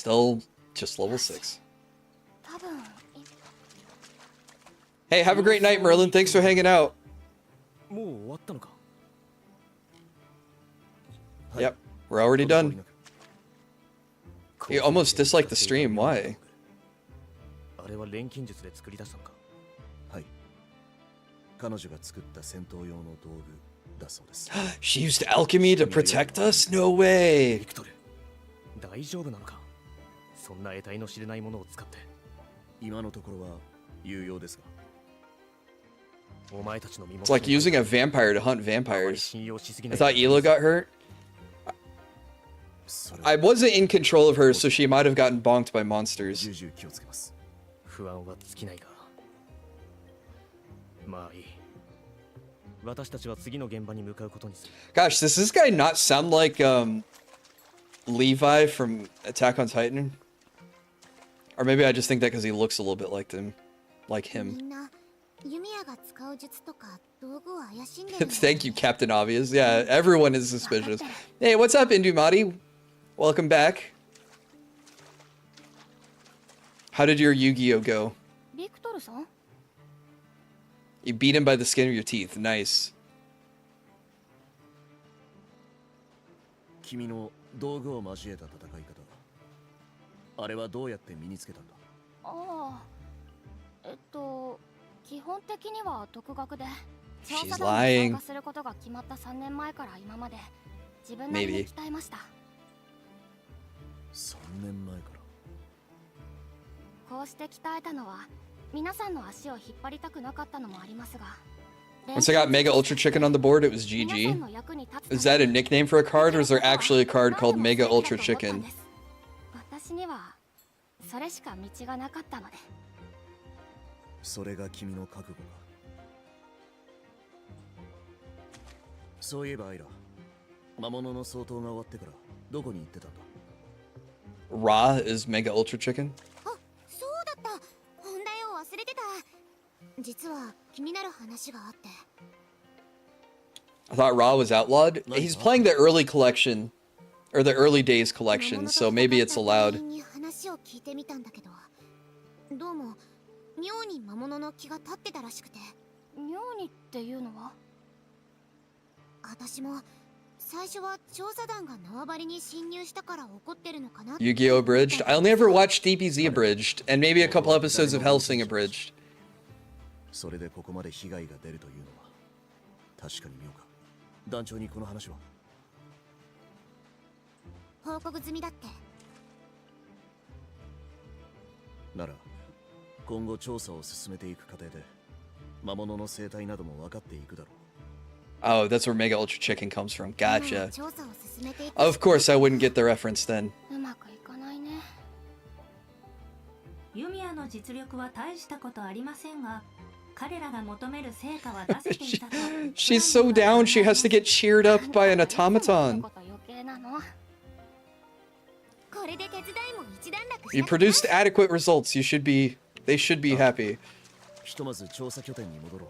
still just level 6. 多分 Hey, have a great night, Merlin. Thanks for hanging out. もう終わったのか。 Yep, we're already done. You almost disliked the stream. Why? あれは錬金術で作り出したのか。はい。彼女が作った戦闘用の道具だそうです。She used alchemy to protect us? No way. ビクトル、大丈夫なのか。そんな得体の知れないものを使って。今のところは有用ですが。お前たちの身元 It's like using a vampire to hunt vampires. I thought Ela got hurt. I wasn't in control of her, so she might have gotten bonked by monsters. 重々気をつけます。不安は尽きないが。まあいい。私たちは次の現場に向かうことにする。 Gosh, does this guy not sound like Levi from Attack on Titan? Or maybe I just think that because he looks a little bit like him. みんなユミヤが使う術とか道具を怪しんでる。Thank you, Captain Obvious. Yeah, everyone is suspicious. Hey, what's up, Indumati? Welcome back. How did your Yu-Gi-Oh go? ビクトルさん You beat him by the skin of your teeth. Nice. 君の道具を交えた戦い方。あれはどうやって身につけたんだ。ああ基本的には独学で She's 調査団に lying. 参加することが決まった3年前から今まで自分なりに Maybe. 鍛えました。3年前から。こうして鍛えたのは皆さんの足を引っ張りたくなかったのもありますが Once I got Mega Ultra Chicken on the board, it was GG. Is that a nickname for a card, or is there actually a card called Mega Ultra Chicken? 私にはそれしか道がなかったので。それが君の覚悟か。そういえばアイラ、魔物の相当が終わってからどこに行ってたんだ。 Ra is Mega Ultra Chicken? あ、そうだった。本題を忘れてた。実は気になる話があって。 I thought Ra was outlawed. He's playing the early collection, or the early days collection, so maybe it's allowed. 話を聞いてみたんだけど、どうも妙に魔物の気が立ってたらしくて。妙にっていうのは？私も最初は調査団が縄張りに侵入したから怒ってるのかな。 Yu-Gi-Oh! Abridged. I only ever watched DBZ Abridged, and maybe a couple episodes of Hellsing Abridged. それでここまで被害が出るというのは確かに妙か。団長にこの話は報告済みだって。なら今後調査を進めていく過程で魔物の生態なども分かっていくだろう。 Oh, that's where Mega Ultra Chicken comes from. Gotcha. 調査を進めていく。 Of course, I wouldn't get the reference then. うまくいかないね。ユミヤの実力は大したことありませんが、彼らが求める成果は出せていたと。She's so down, she has to get cheered up by an automaton. こと余計なの。これで手伝いも一段落した。 You produced adequate results. They should be happy. ひとまず調査拠点に戻ろう。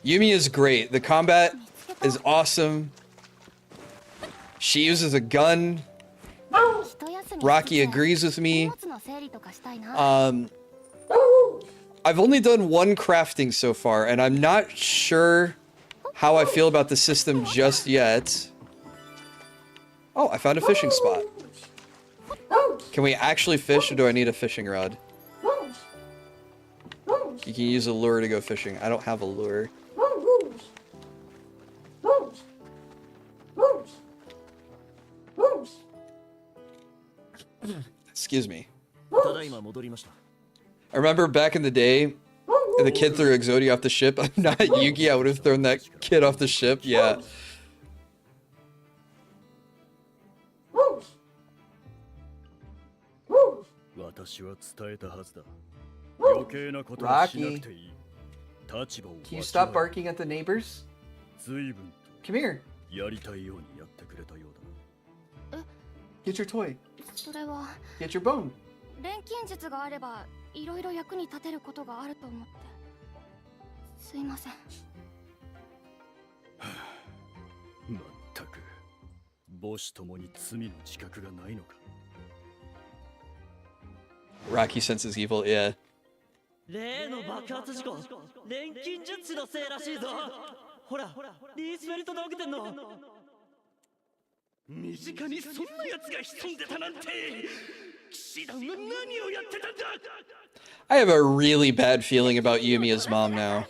Yumi is great. The combat is awesome. She uses a gun. Rocky agrees with me. I've only done one crafting so far, and I'm not sure how I feel about the system just yet. Oh, I found a fishing spot. Can we actually fish, or do I need a fishing rod? You can use a lure to go fishing. I don't have a lure. Excuse me. ただいま戻りました。 I remember back in the day, the kid threw Exodia off the ship. I'm not Yugi, I would have thrown that kid off the ship. Yeah. 私は伝えたはずだ。余計なことはしなくていい。立場を Can you stop barking at the neighbors? 随分 Come here. とやりたいようにやってくれたようだ。 Get your toy. それは Get your bone. 錬金術があればいろいろ役に立てることがあると思って。すいません。まったく母子ともに罪の自覚がないのか。 Rocky senses evil, yeah. 例の爆発事故、錬金術師のせいらしいぞ。ほら、リースフェルトで起きてんの。身近にそんな奴が潜んでたなんて。騎士団は何をやってたんだ。 I have a really bad feeling about Yumia's mom now. 一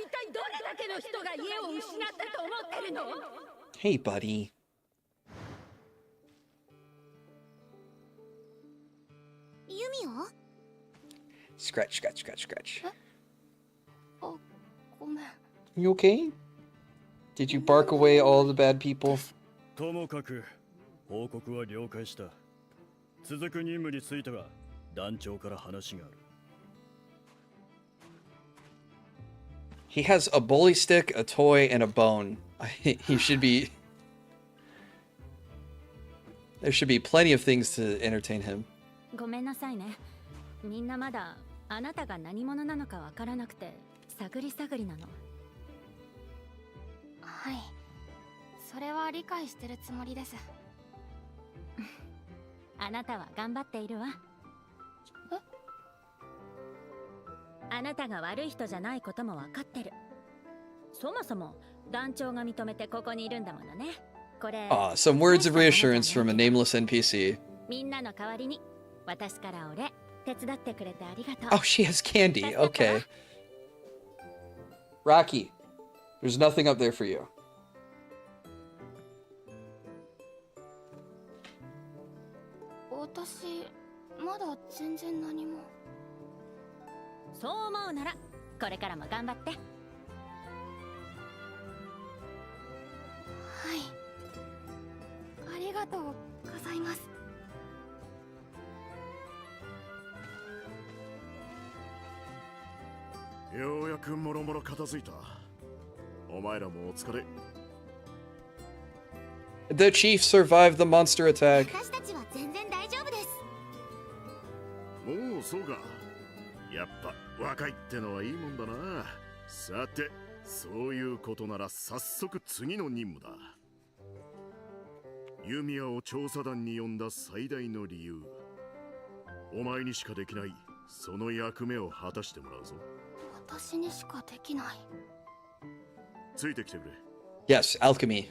体どれだけの人が家を失ったと思ってるの？ Hey, buddy. ユミオ？ Scratch, scratch, scratch, scratch. あ、ごめん。 You okay? Did you bark away all the bad people? ともかく報告は了解した。続く任務については団長から話がある。 He has a bully stick, a toy, and a bone. He should be... There should be plenty of things to entertain him. ごめんなさいね。みんなまだあなたが何者なのかわからなくて探り探りなの。はい。それは理解してるつもりです。あなたは頑張っているわ。あなたが悪い人じゃないことも分かってる。そもそも団長が認めてここにいるんだものね。これ。Ah, some words of reassurance from a nameless NPC. みんなの代わりに私からお礼。手伝ってくれてありがとう。 Oh, she has candy. Okay. Rocky, there's nothing up there for you. 私、まだ全然何も。そう思うならこれからも頑張って。はい。ありがとうございます。ようやくもろもろ片付いた。お前らもお疲れ。 The chief survived the monster attack. 私たちは全然大丈夫です。もうそうか。やっぱ若いってのはいいもんだな。さて、そういうことなら早速次の任務だ。ユミヤを調査団に呼んだ最大の理由。お前にしかできないその役目を果たしてもらうぞ。私にしかできない。ついてきてくれ。 Yes, alchemy.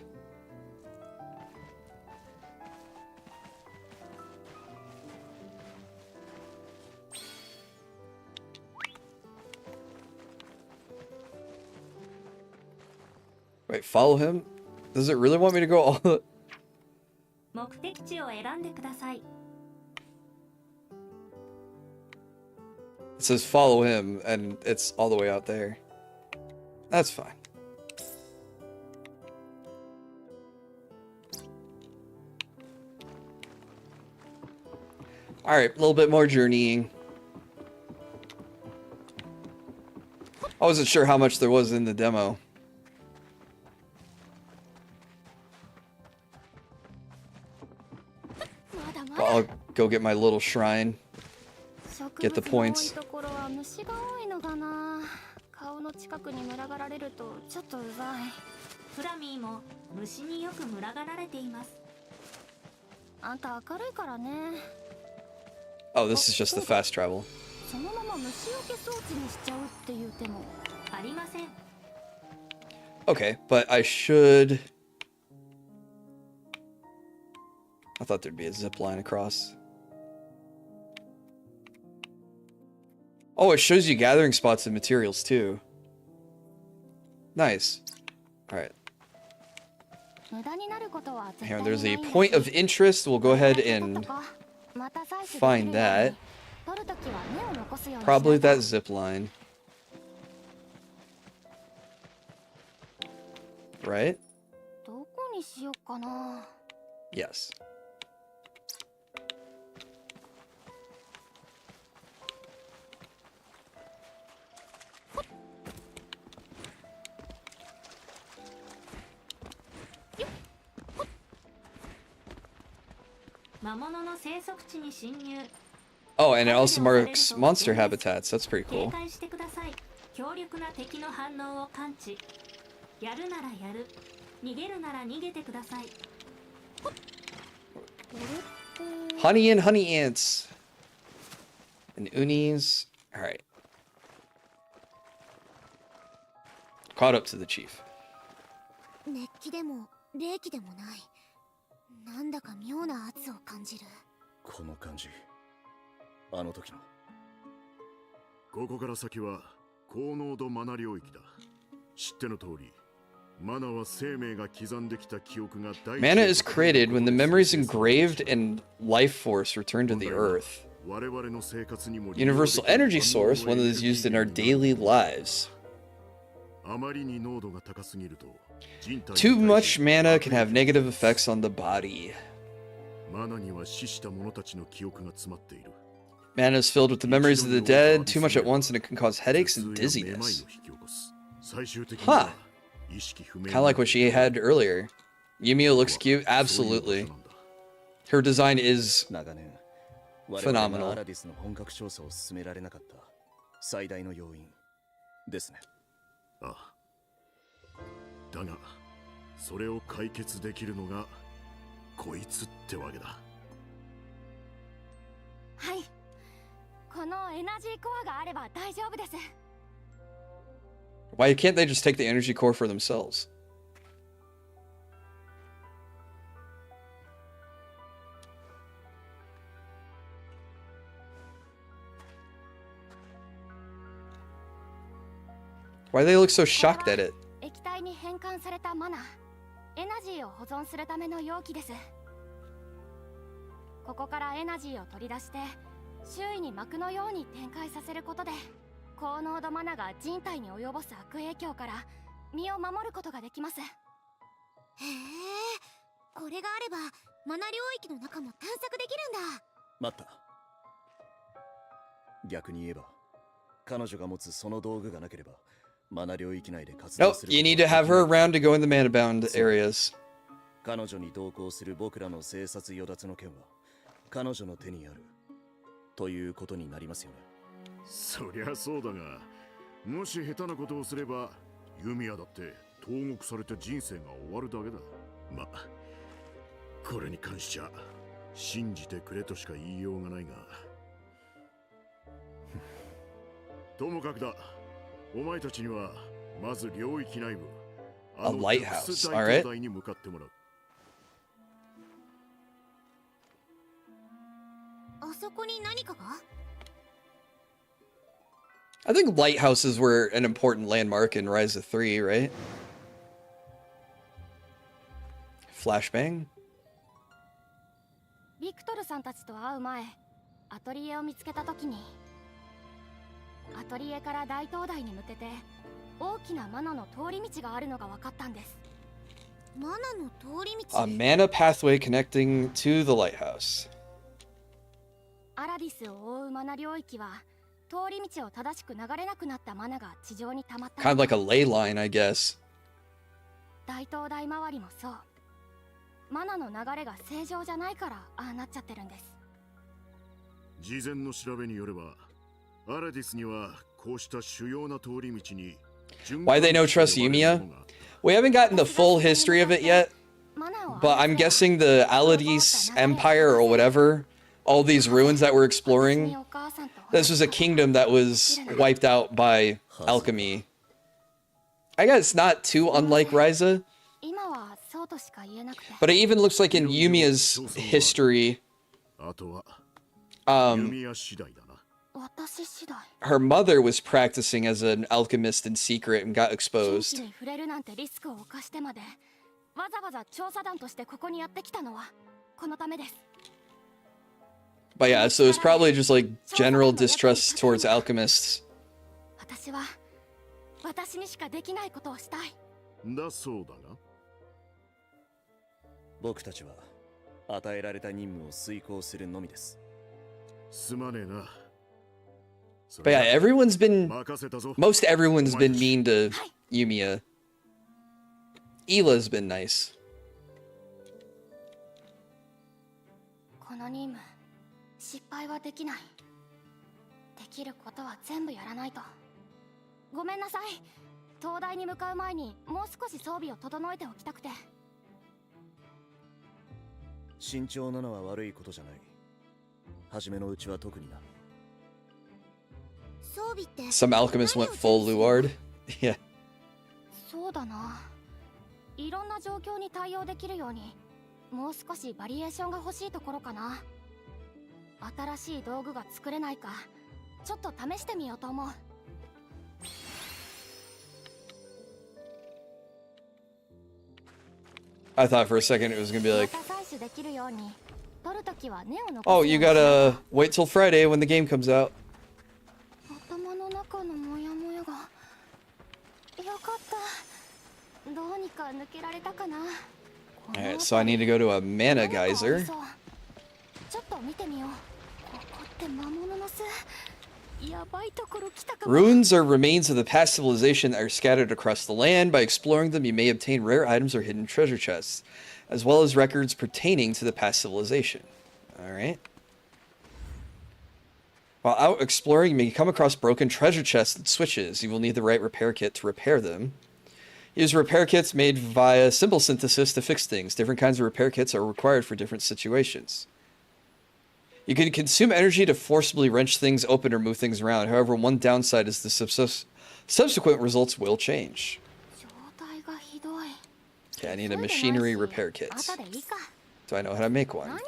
Wait, follow him? Does it really want me to go all the... 目的地を選んでください。 It says follow him, and it's all the way out there. That's fine. Alright, a little bit more journeying. I wasn't sure how much there was in the demo. But I'll go get my little shrine. Get the points. ところは虫が多いのかな。顔の近くに群がられるとちょっとうざい。フラミーも虫によく群がられています。あんた明るいからね。 Oh, this is just the fast travel. そのまま虫除け装置にしちゃうっていう手も。ありません。 Okay, but I should... I thought there'd be a zip line across. Oh, it shows you gathering spots and materials too. Nice. Alright. Here, there's a point of interest. We'll go ahead and find that. Probably that zip line. Right? Yes. Oh, and it also marks monster habitats. That's pretty cool. 警戒してください。強力な敵の反応を感知。やるならやる。逃げるなら逃げてください。 Honey and honey ants. And unis. Alright. Caught up to the chief. 熱気でも冷気でもない。なんだか妙な圧を感じる。この感じ、あの時の。ここから先は高濃度マナ領域だ。知っての通り、マナは生命が刻んできた記憶が大 Mana is created when the memory is engraved and life force return to the earth. Universal energy source, one that is used in our daily lives. Too much mana can have negative effects on the body. Mana is filled with the memories of the dead, too much at once and it can cause headaches and dizziness. Huh. Kind of like what she had earlier. Yumia looks cute, absolutely. Her design is phenomenal. だが、それを解決できるのがこいつってわけだ。はい。このエナジーコアがあれば大丈夫です。Why can't they just take the energy core for themselves? Why do they look so shocked at it? 液体に変換されたマナ、エナジーを保存するための容器です。ここからエナジーを取り出して周囲に膜のように展開させることで、高濃度マナが人体に及ぼす悪影響から身を守ることができます。へえ、これがあればマナ領域の中も探索できるんだ。待った。逆に言えば、彼女が持つその道具がなければ、マナ領域内で活動する。Oh, you need to have her around to go in the mana bound areas. 彼女に同行する僕らの生殺与奪の件は彼女の手にあるということになりますよね。そりゃそうだが、もし下手なことをすればユミヤだって投獄されて人生が終わるだけだ。ま、これに関しちゃ信じてくれとしか言いようがないがともかくだ、お前たちにはまず領域内部A lighthouse, all right? に向かってもらう。あそこに何かが？ I think lighthouses were an important landmark in Rise of 3, right? Flashbang? ビクトルさんたちと会う前、アトリエを見つけたときに、アトリエから大灯台に向けて大きなマナの通り道があるのが分かったんです。マナの通り道。 A mana pathway connecting to the lighthouse. アラディスを覆うマナ領域は通り道を正しく流れなくなったマナが地上に溜まった。Kind of like a ley line, I guess. 大灯台周りもそう。マナの流れが正常じゃないからああなっちゃってるんです。事前の調べによれば、アラディスにはこうした主要な通り道に Why they no trust Yumia? We haven't gotten the full history of it yet, but I'm guessing the Alades Empire or whatever, all these ruins that we're exploring, this was a kingdom that was wiped out by Alchemy. I guess not too unlike Ryza, but it even looks like in Yumia's history, her mother was practicing as an alchemist in secret and got exposed. But yeah, so it's probably just like general distrust towards alchemists. だそうだが。僕たちは与えられた任務を遂行するのみです。すまねえな。 But yeah, everyone's been, most everyone's been mean to Yumia. Ila's been nice. この任務、失敗はできない。できることは全部やらないと。ごめんなさい。東大に向かう前にもう少し装備を整えておきたくて。慎重なのは悪いことじゃない。初めのうちは特にな。装備って Some alchemists went full Luard. Yeah. そうだな。いろんな状況に対応できるように、もう少しバリエーションが欲しいところかな。新しい道具が作れないか、ちょっと試してみようと思う。I thought for a second it was gonna be like, また採取できるように、取るときは根を残す oh, you ようにしよう gotta wait till Friday when the game comes out. 頭の中のモヤモヤが。よかった。どうにか抜けられたかな。 Alright, so I need to go to a mana geyser. ちょっと見てみよう。ここって魔物の巣。やばいところ来たかも。 Ruins are remains of the past civilization that are scattered across the land. By exploring them, you may obtain rare items or hidden treasure chests, as well as records pertaining to the past civilization. Alright. While out exploring, you may come across broken treasure chests and switches. You will need the right repair kit to repair them. Use repair kits made via symbol synthesis to fix things. Different kinds of repair kits are required for different situations. You can consume energy to forcibly wrench things open or move things around. However, one downside is the subsequent results will change. Okay, I need a machinery repair kit. Do I know how to make one?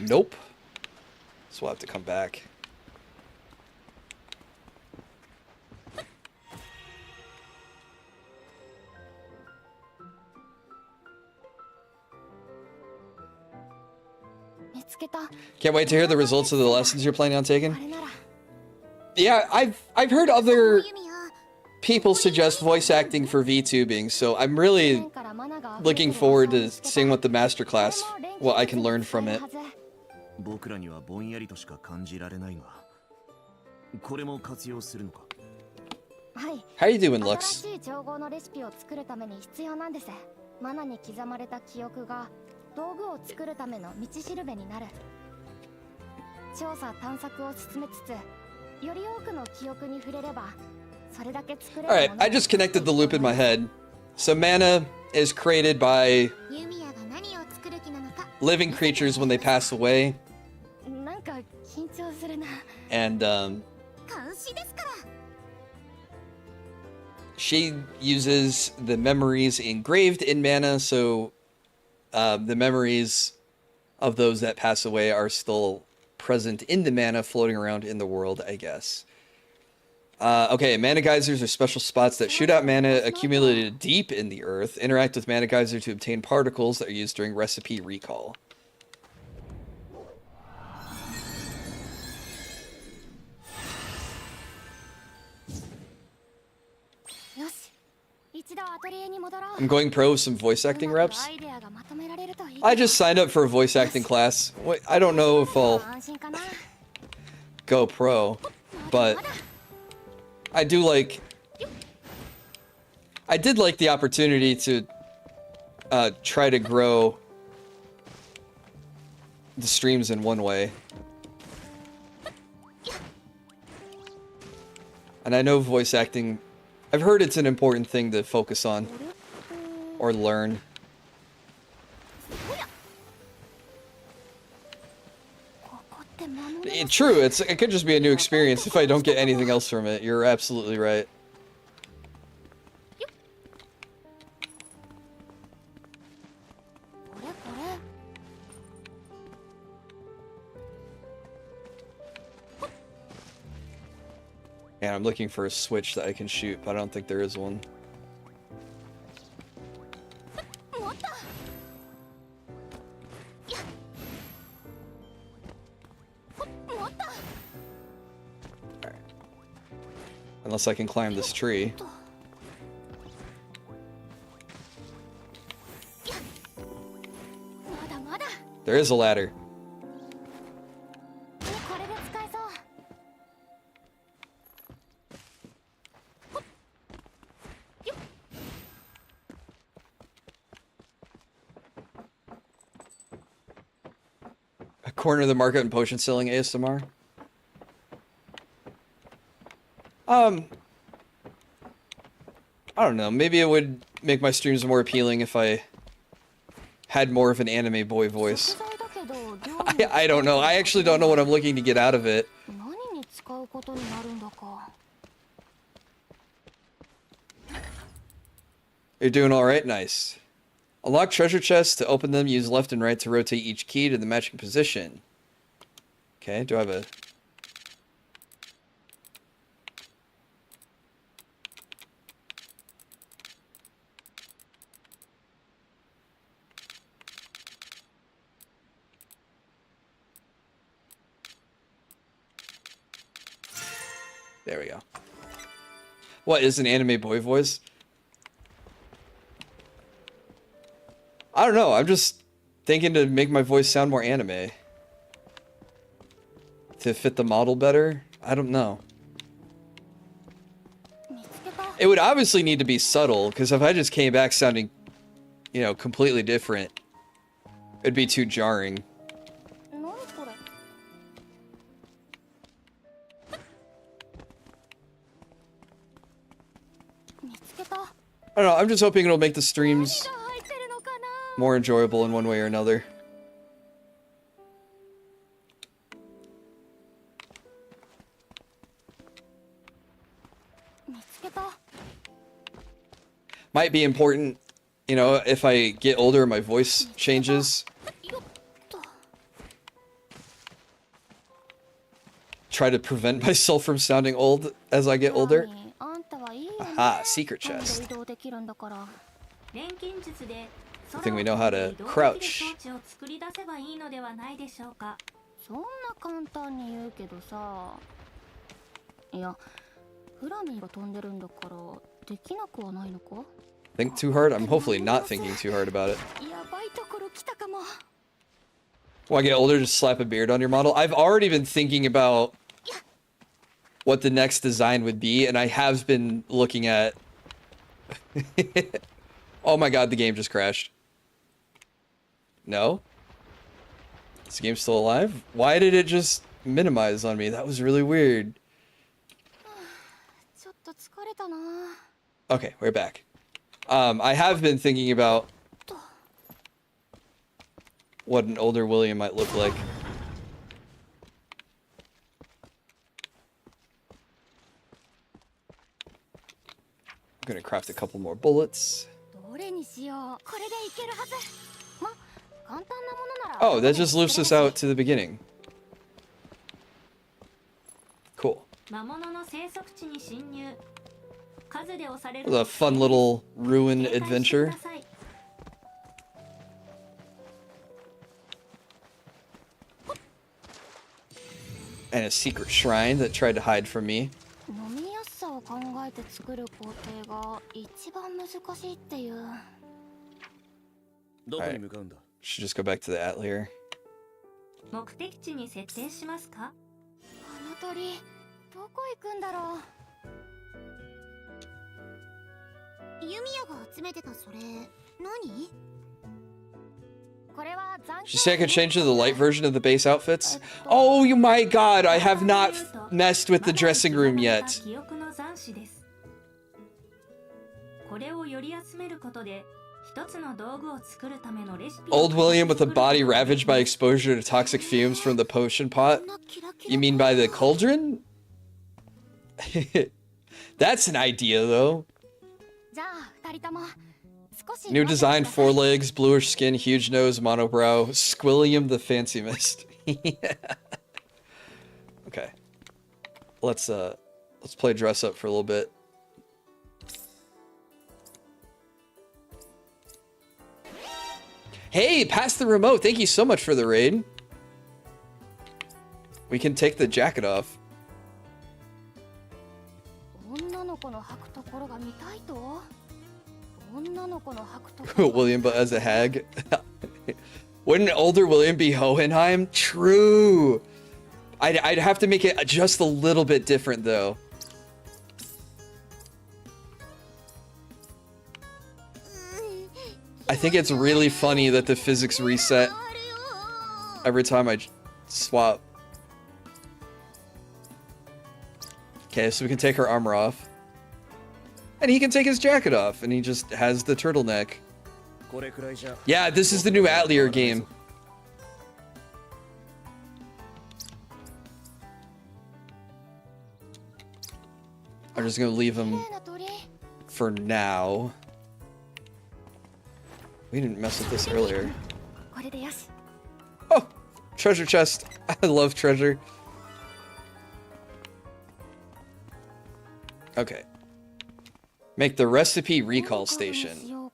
Nope. So we'll have to come back. Can't wait to hear the results of the lessons you're planning on taking. Yeah, I've heard other people suggest voice acting for VTubing, so I'm really looking forward to seeing what the masterclass, what I can learn from it. 僕らにはぼんやりとしか感じられないが、これも活用するのか。はい。 How you doing, Lux? 新しい調合のレシピを作るために必要なんです。マナに刻まれた記憶が道具を作るための道しるべになる。調査探索を進めつつ、より多くの記憶に触れれば、それだけ作れる。Alright, I just connected the loop in my head. So mana is created by living creatures when they pass away. なんか緊張するな。 And she uses the memories engraved in mana, so the memories of those that pass away are still present in the mana floating around in the world, I guess. Okay, mana geysers are special spots that shoot out mana accumulated deep in the earth. Interact with mana geyser to obtain particles that are used during recipe recall. I'm going pro with some voice acting reps. I just signed up for a voice acting class. I don't know if I'll go pro, but I do like... I did like the opportunity to try to grow the streams in one way. And I know voice acting... I've heard it's an important thing to focus on or learn. True, it could just be a new experience if I don't get anything else from it. You're absolutely right. Yeah, I'm looking for a switch that I can shoot, but I don't think there is one. Alright. Unless I can climb this tree. There is a ladder. Corner of the market and potion selling ASMR. I don't know. Maybe it would make my streams more appealing if I had more of an anime boy voice. I don't know. I actually don't know what I'm looking to get out of it. You're doing alright? Nice. Unlock treasure chests. To open them, use left and right to rotate each key to the matching position. Okay, do I have a... There we go. What is an anime boy voice? I don't know. I'm just thinking to make my voice sound more anime. To fit the model better? I don't know. It would obviously need to be subtle, because if I just came back sounding, you know, completely different, it'd be too jarring. I don't know, I'm just hoping it'll make the streams more enjoyable in one way or another. Might be important, you know, if I get older, my voice changes. Try to prevent myself from sounding old as I get older. Aha, secret chest. Good thing we know how to crouch. Think too hard? I'm hopefully not thinking too hard about it. When I get older, just slap a beard on your model. I've already been thinking about what the next design would be, and I have been looking at... Oh my god, the game just crashed. No? Is the game still alive? Why did it just minimize on me? That was really weird. Okay, we're back. I have been thinking about what an older William might look like. I'm gonna craft a couple more bullets. Oh, that just lifts us out to the beginning. Cool. It was a fun little ruin adventure. And a secret shrine that tried to hide from me. Alright, should just go back to the Atelier. She said I could change to the light version of the base outfits. Oh my god, I have not messed with the dressing room yet. Old William with a body ravaged by exposure to toxic fumes from the potion pot? You mean by the cauldron? That's an idea, though. New design, 4 legs, bluish skin, huge nose, monobrow, Squilliam the Fancy Mist. Okay. Let's play dress up for a little bit. Hey, pass the remote. Thank you so much for the raid. We can take the jacket off. William, but as a hag. Wouldn't older William be Hohenheim? True. I'd have to make it just a little bit different, though. I think it's really funny that the physics reset every time I swap. Okay, so we can take her armor off. And he can take his jacket off, and he just has the turtleneck. Yeah, this is the new Atelier game. I'm just gonna leave him for now. We didn't mess with this earlier. Oh, treasure chest. I love treasure. Okay. Make the recipe recall station.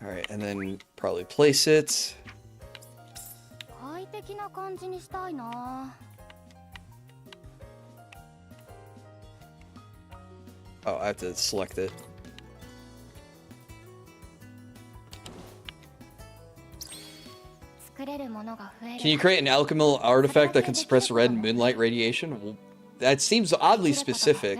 Alright, and then probably place it. Oh, I have to select it. Can you create an alchemical artifact that can suppress red moonlight radiation? Well, that seems oddly specific.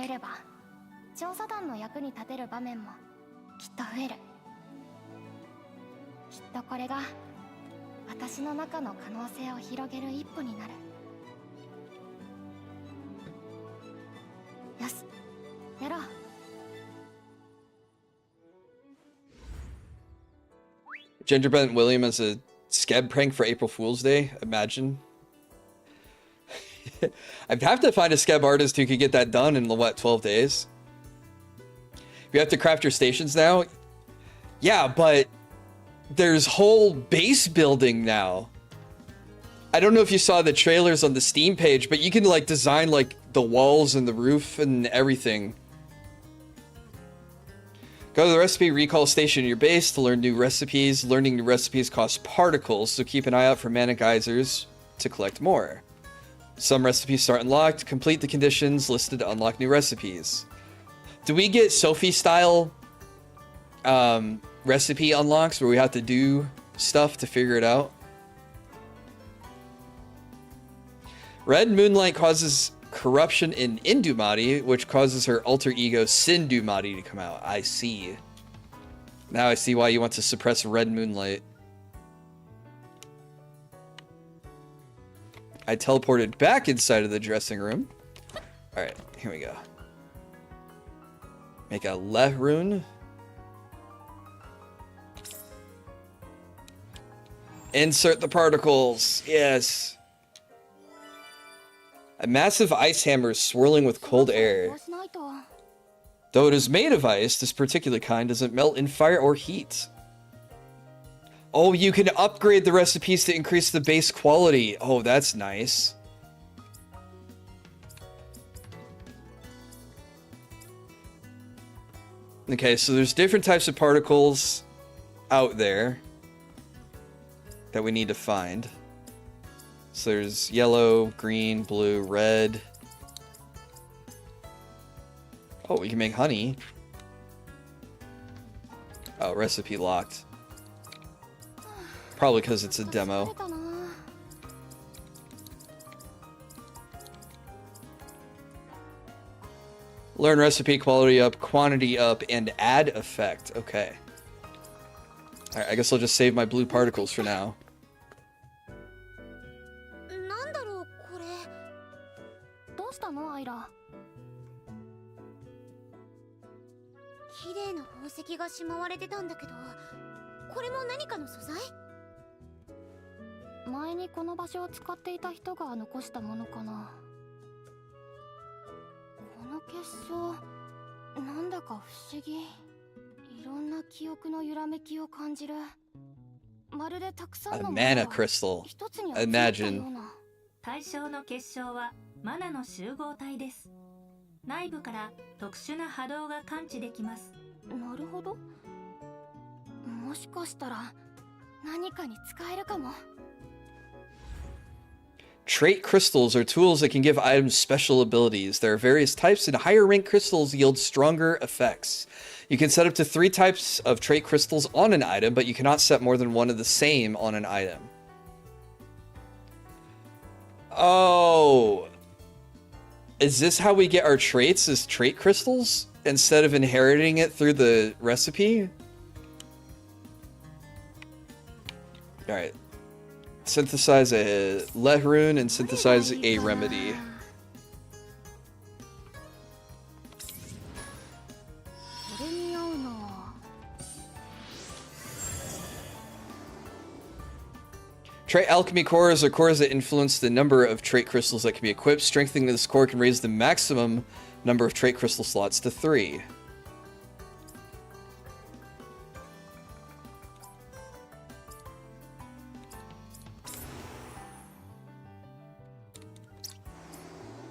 Gingerbread William as a scab prank for April Fool's Day? Imagine. I'd have to find a scab artist who could get that done in, what, 12 days? You have to craft your stations now? Yeah, but there's whole base building now. I don't know if you saw the trailers on the Steam page, but you can, like, design, like, the walls and the roof and everything. Go to the recipe recall station in your base to learn new recipes. Learning new recipes costs particles, so keep an eye out for mana geysers to collect more. Some recipes start unlocked. Complete the conditions listed to unlock new recipes. Do we get Sophie-style recipe unlocks where we have to do stuff to figure it out? Red moonlight causes corruption in Indumati, which causes her alter ego Sindumati to come out. I see. Now I see why you want to suppress red moonlight. I teleported back inside of the dressing room. Alright, here we go. Make a Le rune. Insert the particles. Yes. A massive ice hammer is swirling with cold air. Though it is made of ice, this particular kind doesn't melt in fire or heat. Oh, you can upgrade the recipes to increase the base quality. Oh, that's nice. Okay, so there's different types of particles out there that we need to find. So there's yellow, green, blue, red. Oh, we can make honey. Oh, recipe locked. Probably because it's a demo. Learn recipe, quality up, quantity up, and add effect. Okay. Alright, I guess I'll just save my blue particles for now. A mana crystal. Imagine. 対象の結晶はマナの集合体です。内部から特殊な波動が感知できます。なるほど。もしかしたら何かに使えるかも。Trait crystals are tools that can give items special abilities. There are various types, and higher rank crystals yield stronger effects. You can set up to 3 types of trait crystals on an item, but you cannot set more than one of the same on an item. Oh. Is this how we get our traits, as trait crystals? Instead of inheriting it through the recipe? Alright. Synthesize a Le rune and synthesize a remedy. Trait alchemy cores are cores that influence the number of trait crystals that can be equipped. Strengthening this core can raise the maximum number of trait crystal slots to 3.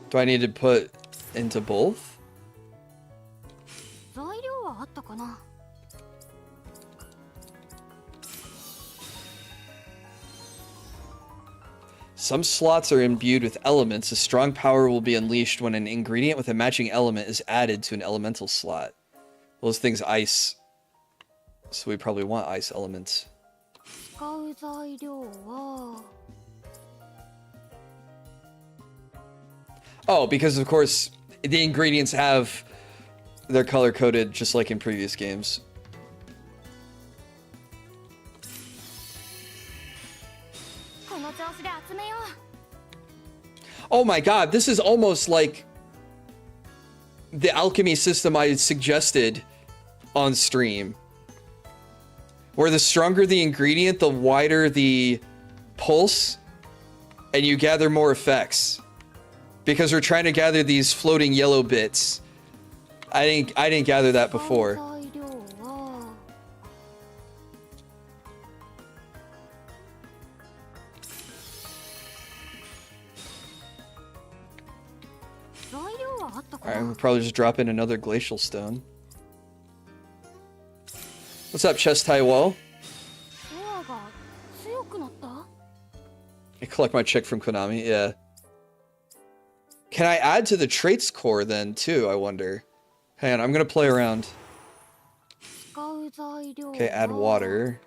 Do I need to put into both? 材料はあったかな。 Some slots are imbued with elements. A strong power will be unleashed when an ingredient with a matching element is added to an elemental slot. Well, this thing's ice, so we probably want ice elements. 使う材料は Oh, because of course the ingredients have they're color coded just like in previous games. Oh my god, this is almost like the alchemy system I suggested on stream. Where the stronger the ingredient, the wider the pulse, and you gather more effects. Because we're trying to gather these floating yellow bits. I didn't gather that before. Alright, we'll probably just drop in another glacial stone. What's up, chest high wall? I collect my check from Konami, yeah. Can I add to the traits core then, too, I wonder? Hang on, I'm gonna play around. Okay, add water.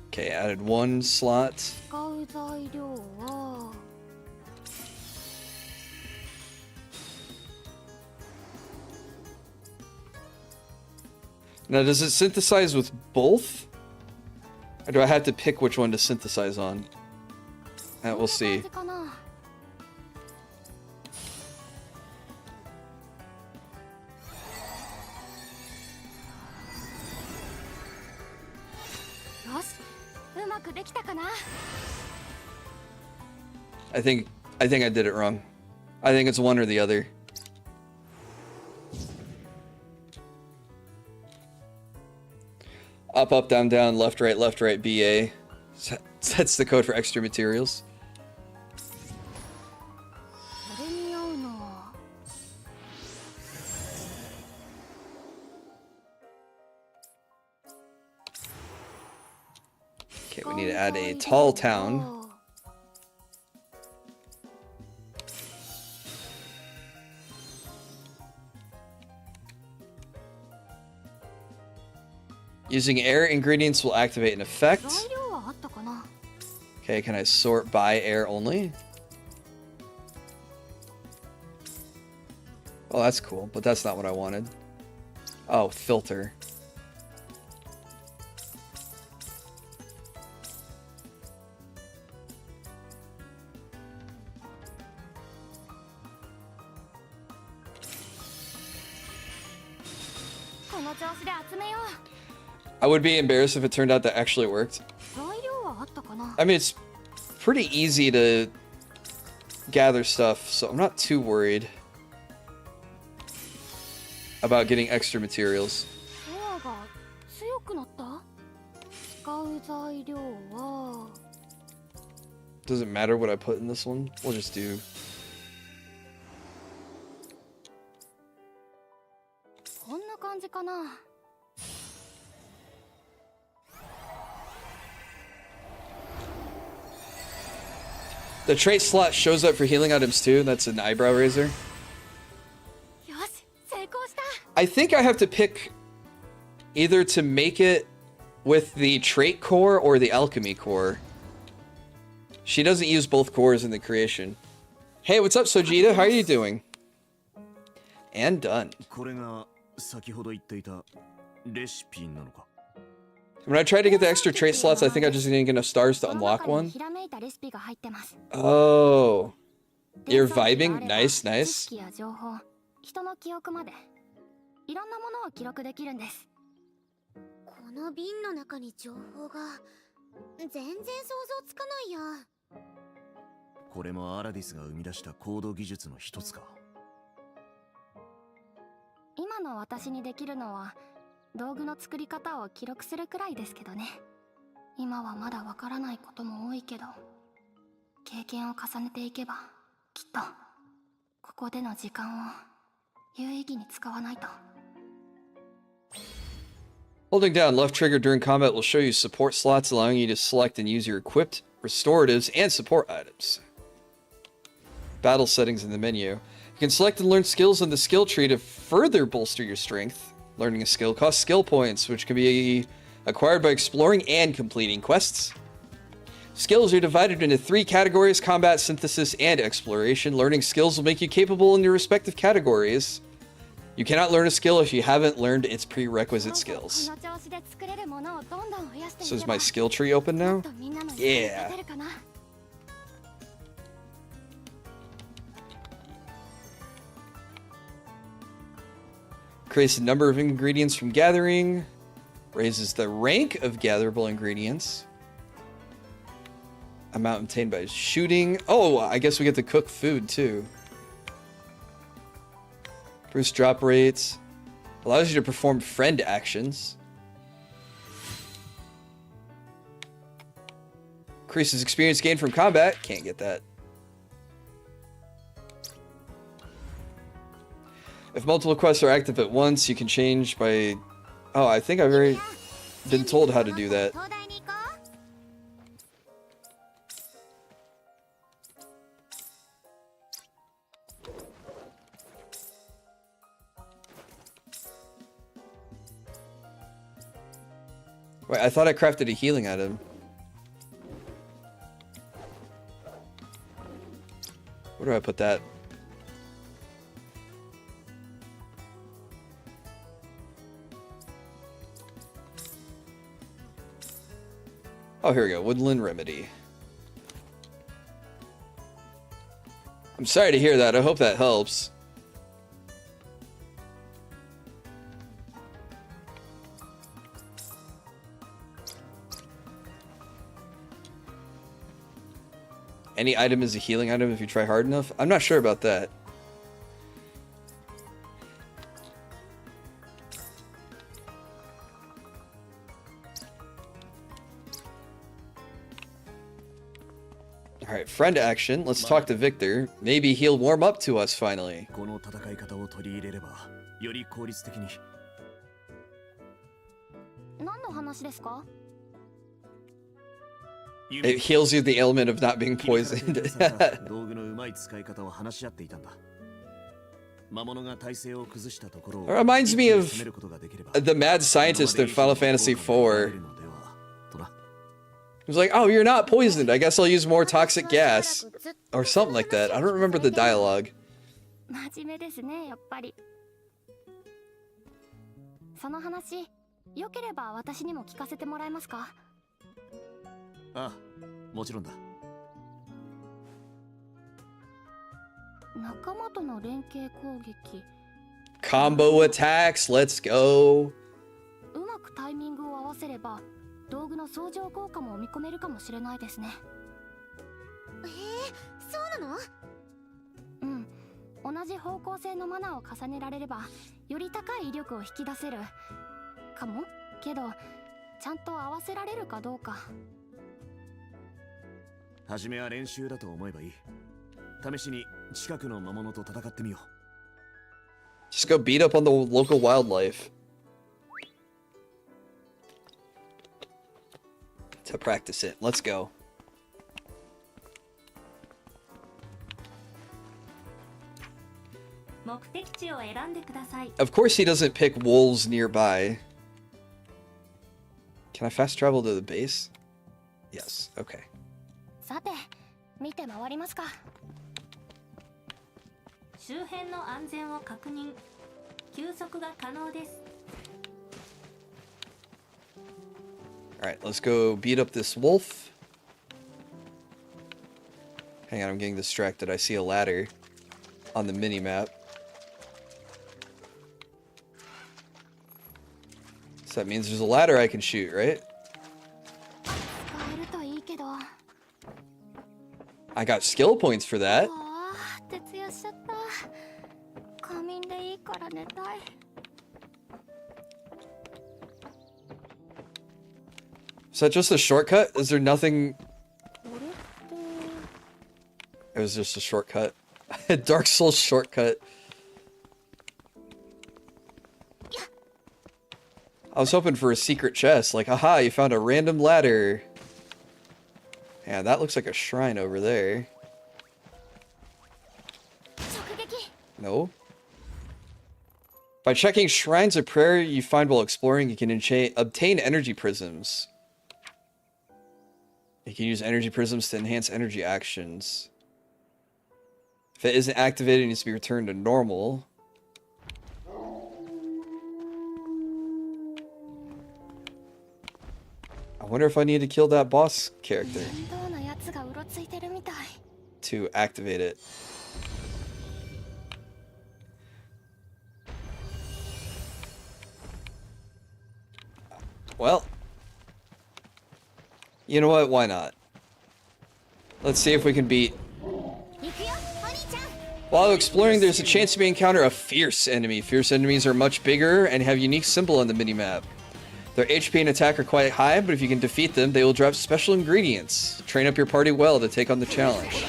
Okay, added 1 slot. Now, does it synthesize with both? Or do I have to pick which one to synthesize on? We'll see. I think I did it wrong. I think it's one or the other. Up, up, down, down, left, right, BA. That's the code for extra materials. Okay, we need to add a tall town. Using air ingredients will activate an effect. Okay, can I sort by air only? Oh, that's cool, but that's not what I wanted. Oh, filter. I would be embarrassed if it turned out that actually worked. I mean, it's pretty easy to gather stuff, so I'm not too worried about getting extra materials. Doesn't matter what I put in this one. We'll just do. The trait slot shows up for healing items too. That's an eyebrow raiser. I think I have to pick either to make it with the trait core or the alchemy core. She doesn't use both cores in the creation. Hey, what's up, Sojita? How are you doing? And done. これが先ほど言っていたレシピなのか? When I tried to get the extra trait slots, I think I just didn't get enough stars to unlock one. Oh. You're vibing? Nice, nice. 人の記憶までいろんなものを記録できるんです。この瓶の中に情報が全然想像つかないや。これもアラディスが生み出したコード技術の一つか。今の私にできるのは道具の作り方を記録するくらいですけどね。今はまだわからないことも多いけど、経験を重ねていけばきっとここでの時間を有意義に使わないと。Holding down left trigger during combat will show you support slots, allowing you to select and use your equipped, restoratives, and support items. Battle settings in the menu. You can select and learn skills in the skill tree to further bolster your strength. Learning a skill costs skill points, which can be acquired by exploring and completing quests. Skills are divided into 3 categories: combat, synthesis, and exploration. Learning skills will make you capable in your respective categories. You cannot learn a skill if you haven't learned its prerequisite skills. So is my skill tree open now? Yeah. Creates a number of ingredients from gathering. Raises the rank of gatherable ingredients. Amount obtained by shooting. Oh, I guess we get to cook food too. Boost drop rates. Allows you to perform friend actions. Increases experience gained from combat. Can't get that. If multiple quests are active at once, you can change by... Oh, I think I've already been told how to do that. Wait, I thought I crafted a healing item. Where do I put that? Oh, here we go. Woodland Remedy. I'm sorry to hear that. I hope that helps. Any item is a healing item if you try hard enough? I'm not sure about that. Alright, friend action. Let's talk to Victor. Maybe he'll warm up to us finally. It heals you the ailment of not being poisoned. It reminds me of the mad scientist in Final Fantasy IV. He was like, oh, you're not poisoned. I guess I'll use more toxic gas. Or something like that. I don't remember the dialogue. Combo attacks, let's go. 道具の相乗効果も見込めるかもしれないですね。そうなの？うん。同じ方向性のマナーを重ねられれば、より高い威力を引き出せるかも。けど、ちゃんと合わせられるかどうか。はじめは練習だと思えばいい。試しに近くの魔物と戦ってみよう。Just go beat up on the local wildlife. To practice it. Let's go. Of course he doesn't pick wolves nearby. Can I fast travel to the base? Yes, okay. さて、見て回りますか。周辺の安全を確認。休息が可能です。 Alright, let's go beat up this wolf. Hang on, I'm getting distracted. I see a ladder on the mini-map. So that means there's a ladder I can shoot, right? I got skill points for that. Is that just a shortcut? Is there nothing? It was just a shortcut. Dark Souls shortcut. I was hoping for a secret chest, like, aha, you found a random ladder. Yeah, that looks like a shrine over there. No. By checking shrines of prayer you find while exploring, you can obtain energy prisms. You can use energy prisms to enhance energy actions. If it isn't activated, it needs to be returned to normal. I wonder if I need to kill that boss character to activate it. Well, you know what? Why not? Let's see if we can beat. While exploring, there's a chance you may encounter a fierce enemy. Fierce enemies are much bigger and have a unique symbol on the minimap. Their HP and attack are quite high, but if you can defeat them, they will drop special ingredients. Train up your party well to take on the challenge.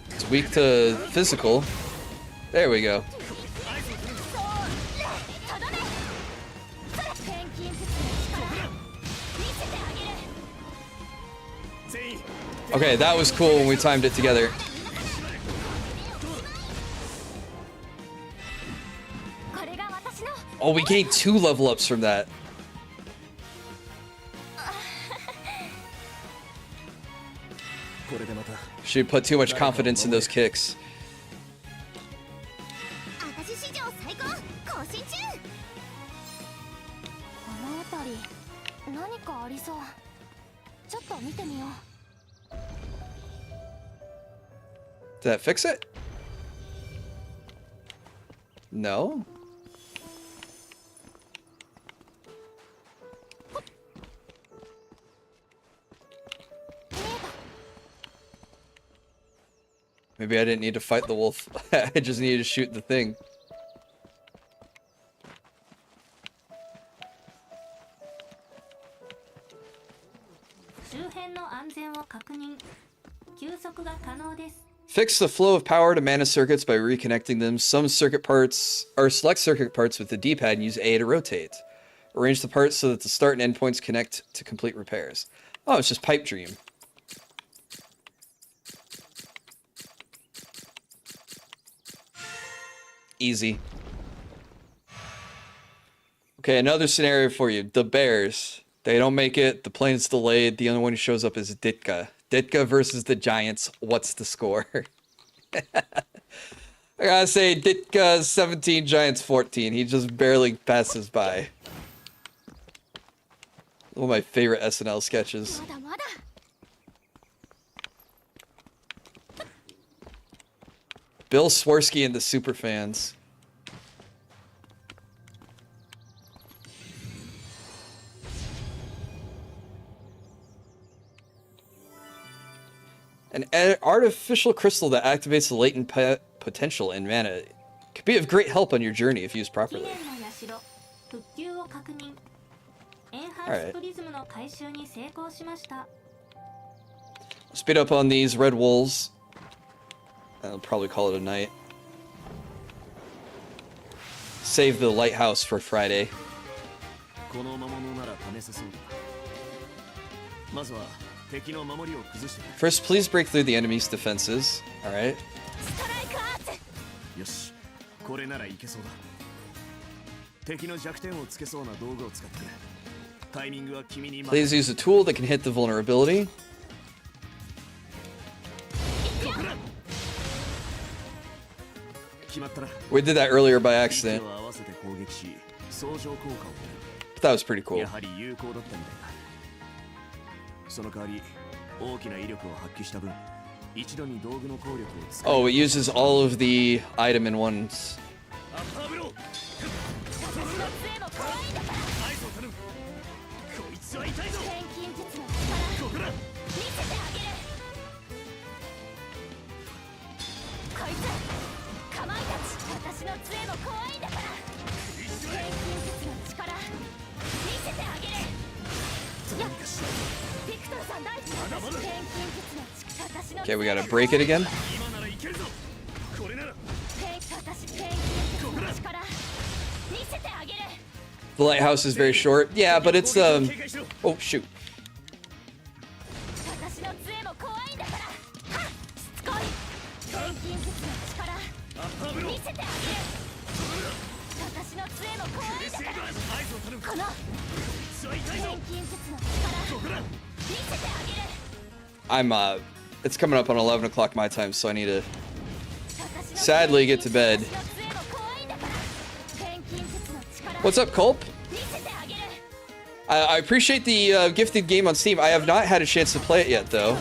It's weak to physical. There we go. Okay, that was cool when we timed it together. Oh, we gained 2 level ups from that. She put too much confidence in those kicks. Did that fix it? No? Maybe I didn't need to fight the wolf. I just needed to shoot the thing. Fix the flow of power to mana circuits by reconnecting them. Some circuit parts, or select circuit parts with the D-pad and use A to rotate. Arrange the parts so that the start and end points connect to complete repairs. Oh, it's just Pipe Dream. Easy. Okay, another scenario for you. The Bears. They don't make it. The plane's delayed. The only one who shows up is Ditka. Ditka versus the Giants. What's the score? I gotta say, Ditka 17, Giants 14. He just barely passes by. One of my favorite SNL sketches. Bill Swirsky and the Superfans. An artificial crystal that activates the latent potential in mana. It could be of great help on your journey if used properly. Alright. Speed up on these red wolves. I'll probably call it a night. Save the lighthouse for Friday. First, please break through the enemy's defenses. All right. Please use a tool that can hit the vulnerability. We did that earlier by accident. But that was pretty cool. Oh, it uses all of the item in ones. Okay, we gotta break it again. The lighthouse is very short. Yeah, but it's oh shoot. I'm it's coming up on 11 o'clock my time, so I need to sadly get to bed. What's up, Culp? I appreciate the gifted game on Steam. I have not had a chance to play it yet, though.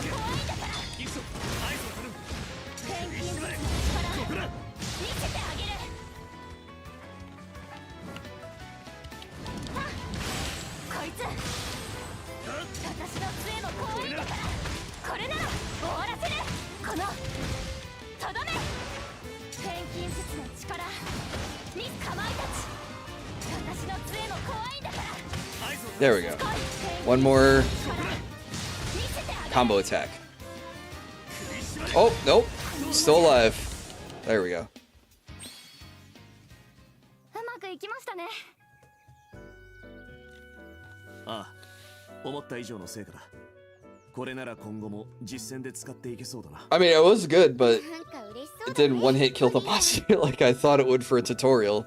There we go. One more combo attack. Oh, nope. Still alive. There we go. I mean, it was good, but it didn't one-hit kill the boss like I thought it would for a tutorial.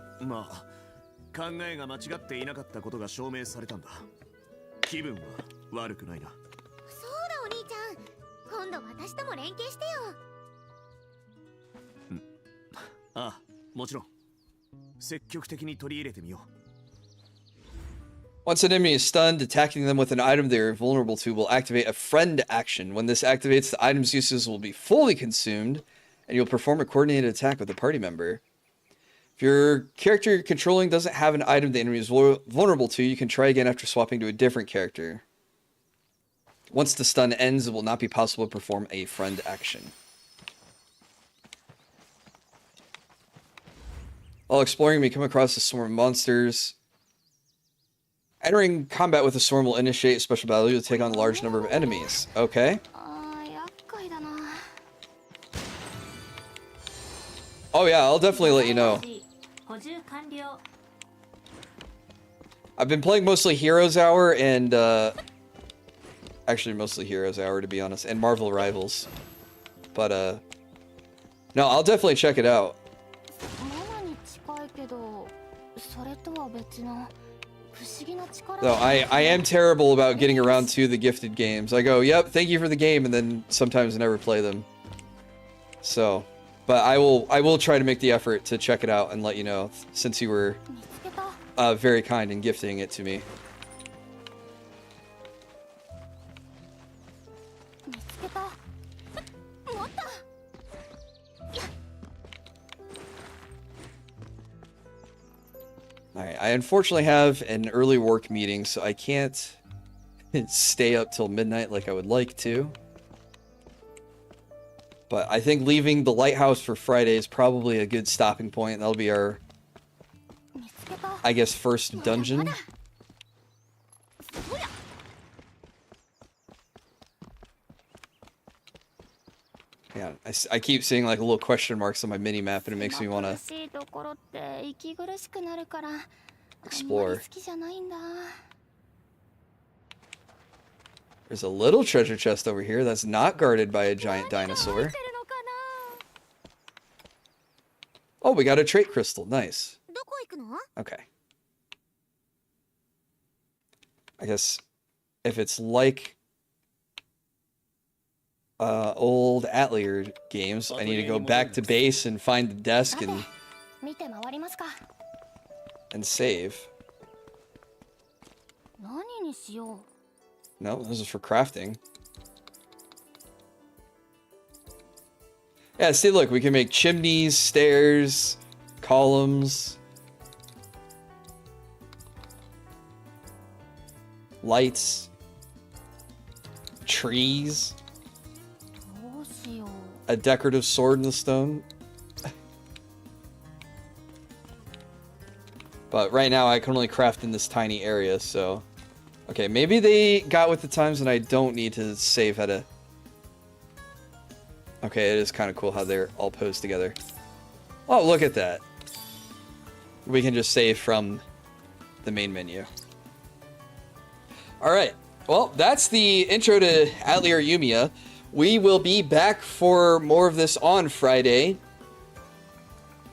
考えが間違っていなかったことが証明されたんだ。気分は悪くないな。そうだお兄ちゃん。今度私とも連携してよ。ああ、もちろん。積極的に取り入れてみよう。 Once an enemy is stunned, attacking them with an item they are vulnerable to will activate a friend action. When this activates, the item's uses will be fully consumed, and you'll perform a coordinated attack with a party member. If your character you're controlling doesn't have an item the enemy is vulnerable to, you can try again after swapping to a different character. Once the stun ends, it will not be possible to perform a friend action. While exploring, you may come across a swarm of monsters. Entering combat with a swarm will initiate a special battle. You'll take on a large number of enemies. Okay. Oh yeah, I'll definitely let you know. I've been playing mostly Heroes Hour and, actually mostly Heroes Hour to be honest, and Marvel Rivals. But, no, I'll definitely check it out. Though I am terrible about getting around to the gifted games. I go, yep, thank you for the game, and then sometimes never play them. So, but I will try to make the effort to check it out and let you know, since you were very kind in gifting it to me. Alright, I unfortunately have an early work meeting, so I can't stay up till midnight like I would like to. But I think leaving the lighthouse for Friday is probably a good stopping point. That'll be our, I guess, first dungeon. Yeah, I keep seeing like little question marks on my mini map, and it makes me want to explore. There's a little treasure chest over here that's not guarded by a giant dinosaur. Oh, we got a trait crystal. Nice. Okay. I guess if it's like old Atelier games, I need to go back to base and find the desk and save. No, this is for crafting. Yeah, see, look, we can make chimneys, stairs, columns, lights, trees, a decorative sword in the stone. But right now I can only craft in this tiny area, so... Okay, maybe they got with the times and I don't need to save at a... Okay, it is kind of cool how they're all posed together. Oh, look at that. We can just save from the main menu. Alright, well, that's the intro to Atelier Yumia. We will be back for more of this on Friday,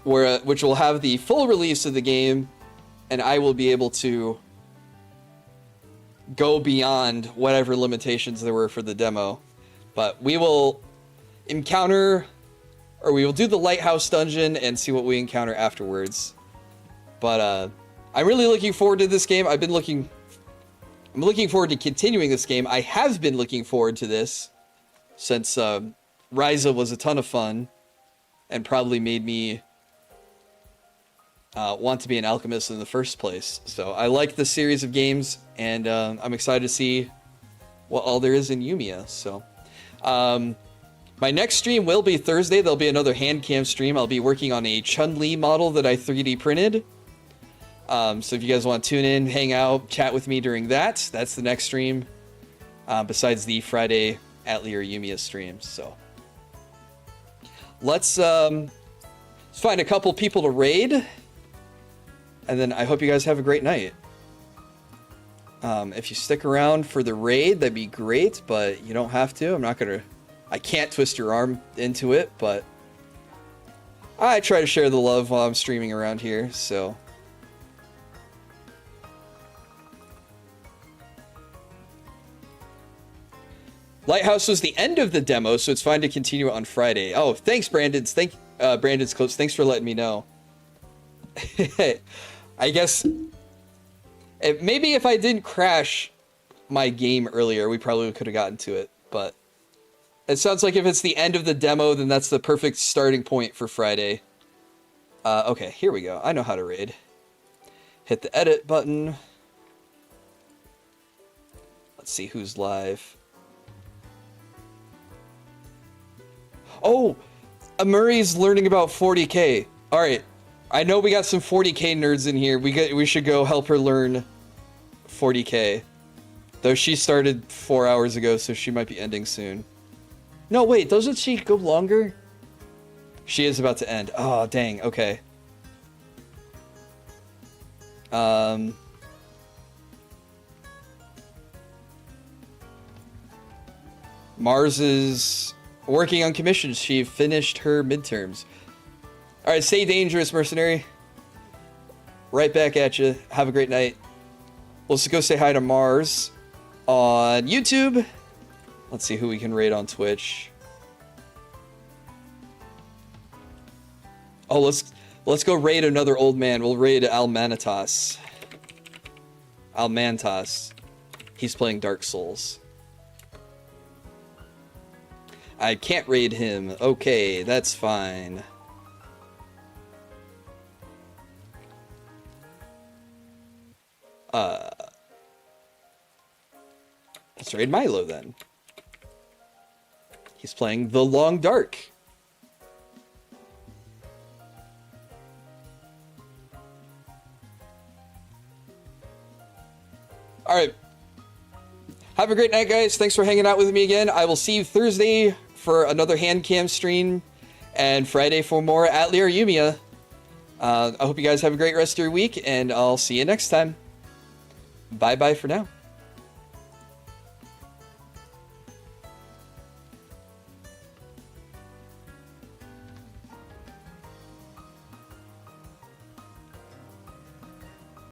which will have the full release of the game, and I will be able to go beyond whatever limitations there were for the demo. But we will encounter, or we will do the lighthouse dungeon and see what we encounter afterwards. But I'm really looking forward to this game. I'm looking forward to continuing this game. I have been looking forward to this since Ryza was a ton of fun and probably made me want to be an alchemist in the first place. So I like the series of games, and I'm excited to see what all there is in Yumia. So my next stream will be Thursday. There'll be another hand cam stream. I'll be working on a Chun-Li model that I 3D printed. So if you guys want to tune in, hang out, chat with me during that, that's the next stream, besides the Friday Atelier Yumia stream. So let's find a couple people to raid, and then I hope you guys have a great night. If you stick around for the raid, that'd be great, but you don't have to. I can't twist your arm into it, but I try to share the love while I'm streaming around here, so... Lighthouse was the end of the demo, so it's fine to continue on Friday. Oh, thanks, Brandon's. Brandon's Clips. Thanks for letting me know. I guess maybe if I didn't crash my game earlier, we probably could have gotten to it. But it sounds like if it's the end of the demo, then that's the perfect starting point for Friday. Okay, here we go. I know how to raid. Hit the edit button. Let's see who's live. Oh, Murray's learning about 40k. All right, I know we got some 40k nerds in here. We should go help her learn 40k. Though she started 4 hours ago, so she might be ending soon. No, wait, doesn't she go longer? She is about to end. Oh, dang. Okay. Mars is working on commissions. She finished her midterms. All right, stay dangerous, mercenary. Right back at you. Have a great night. Let's go say hi to Mars on YouTube. Let's see who we can raid on Twitch. Oh, let's go raid another old man. We'll raid Almantas. Almantas. He's playing Dark Souls. I can't raid him. Okay, that's fine. Let's raid Milo then. He's playing The Long Dark. Alright. Have a great night, guys. Thanks for hanging out with me again. I will see you Thursday for another hand cam stream, and Friday for more Atelier Yumia. I hope you guys have a great rest of your week, and I'll see you next time. Bye-bye for now.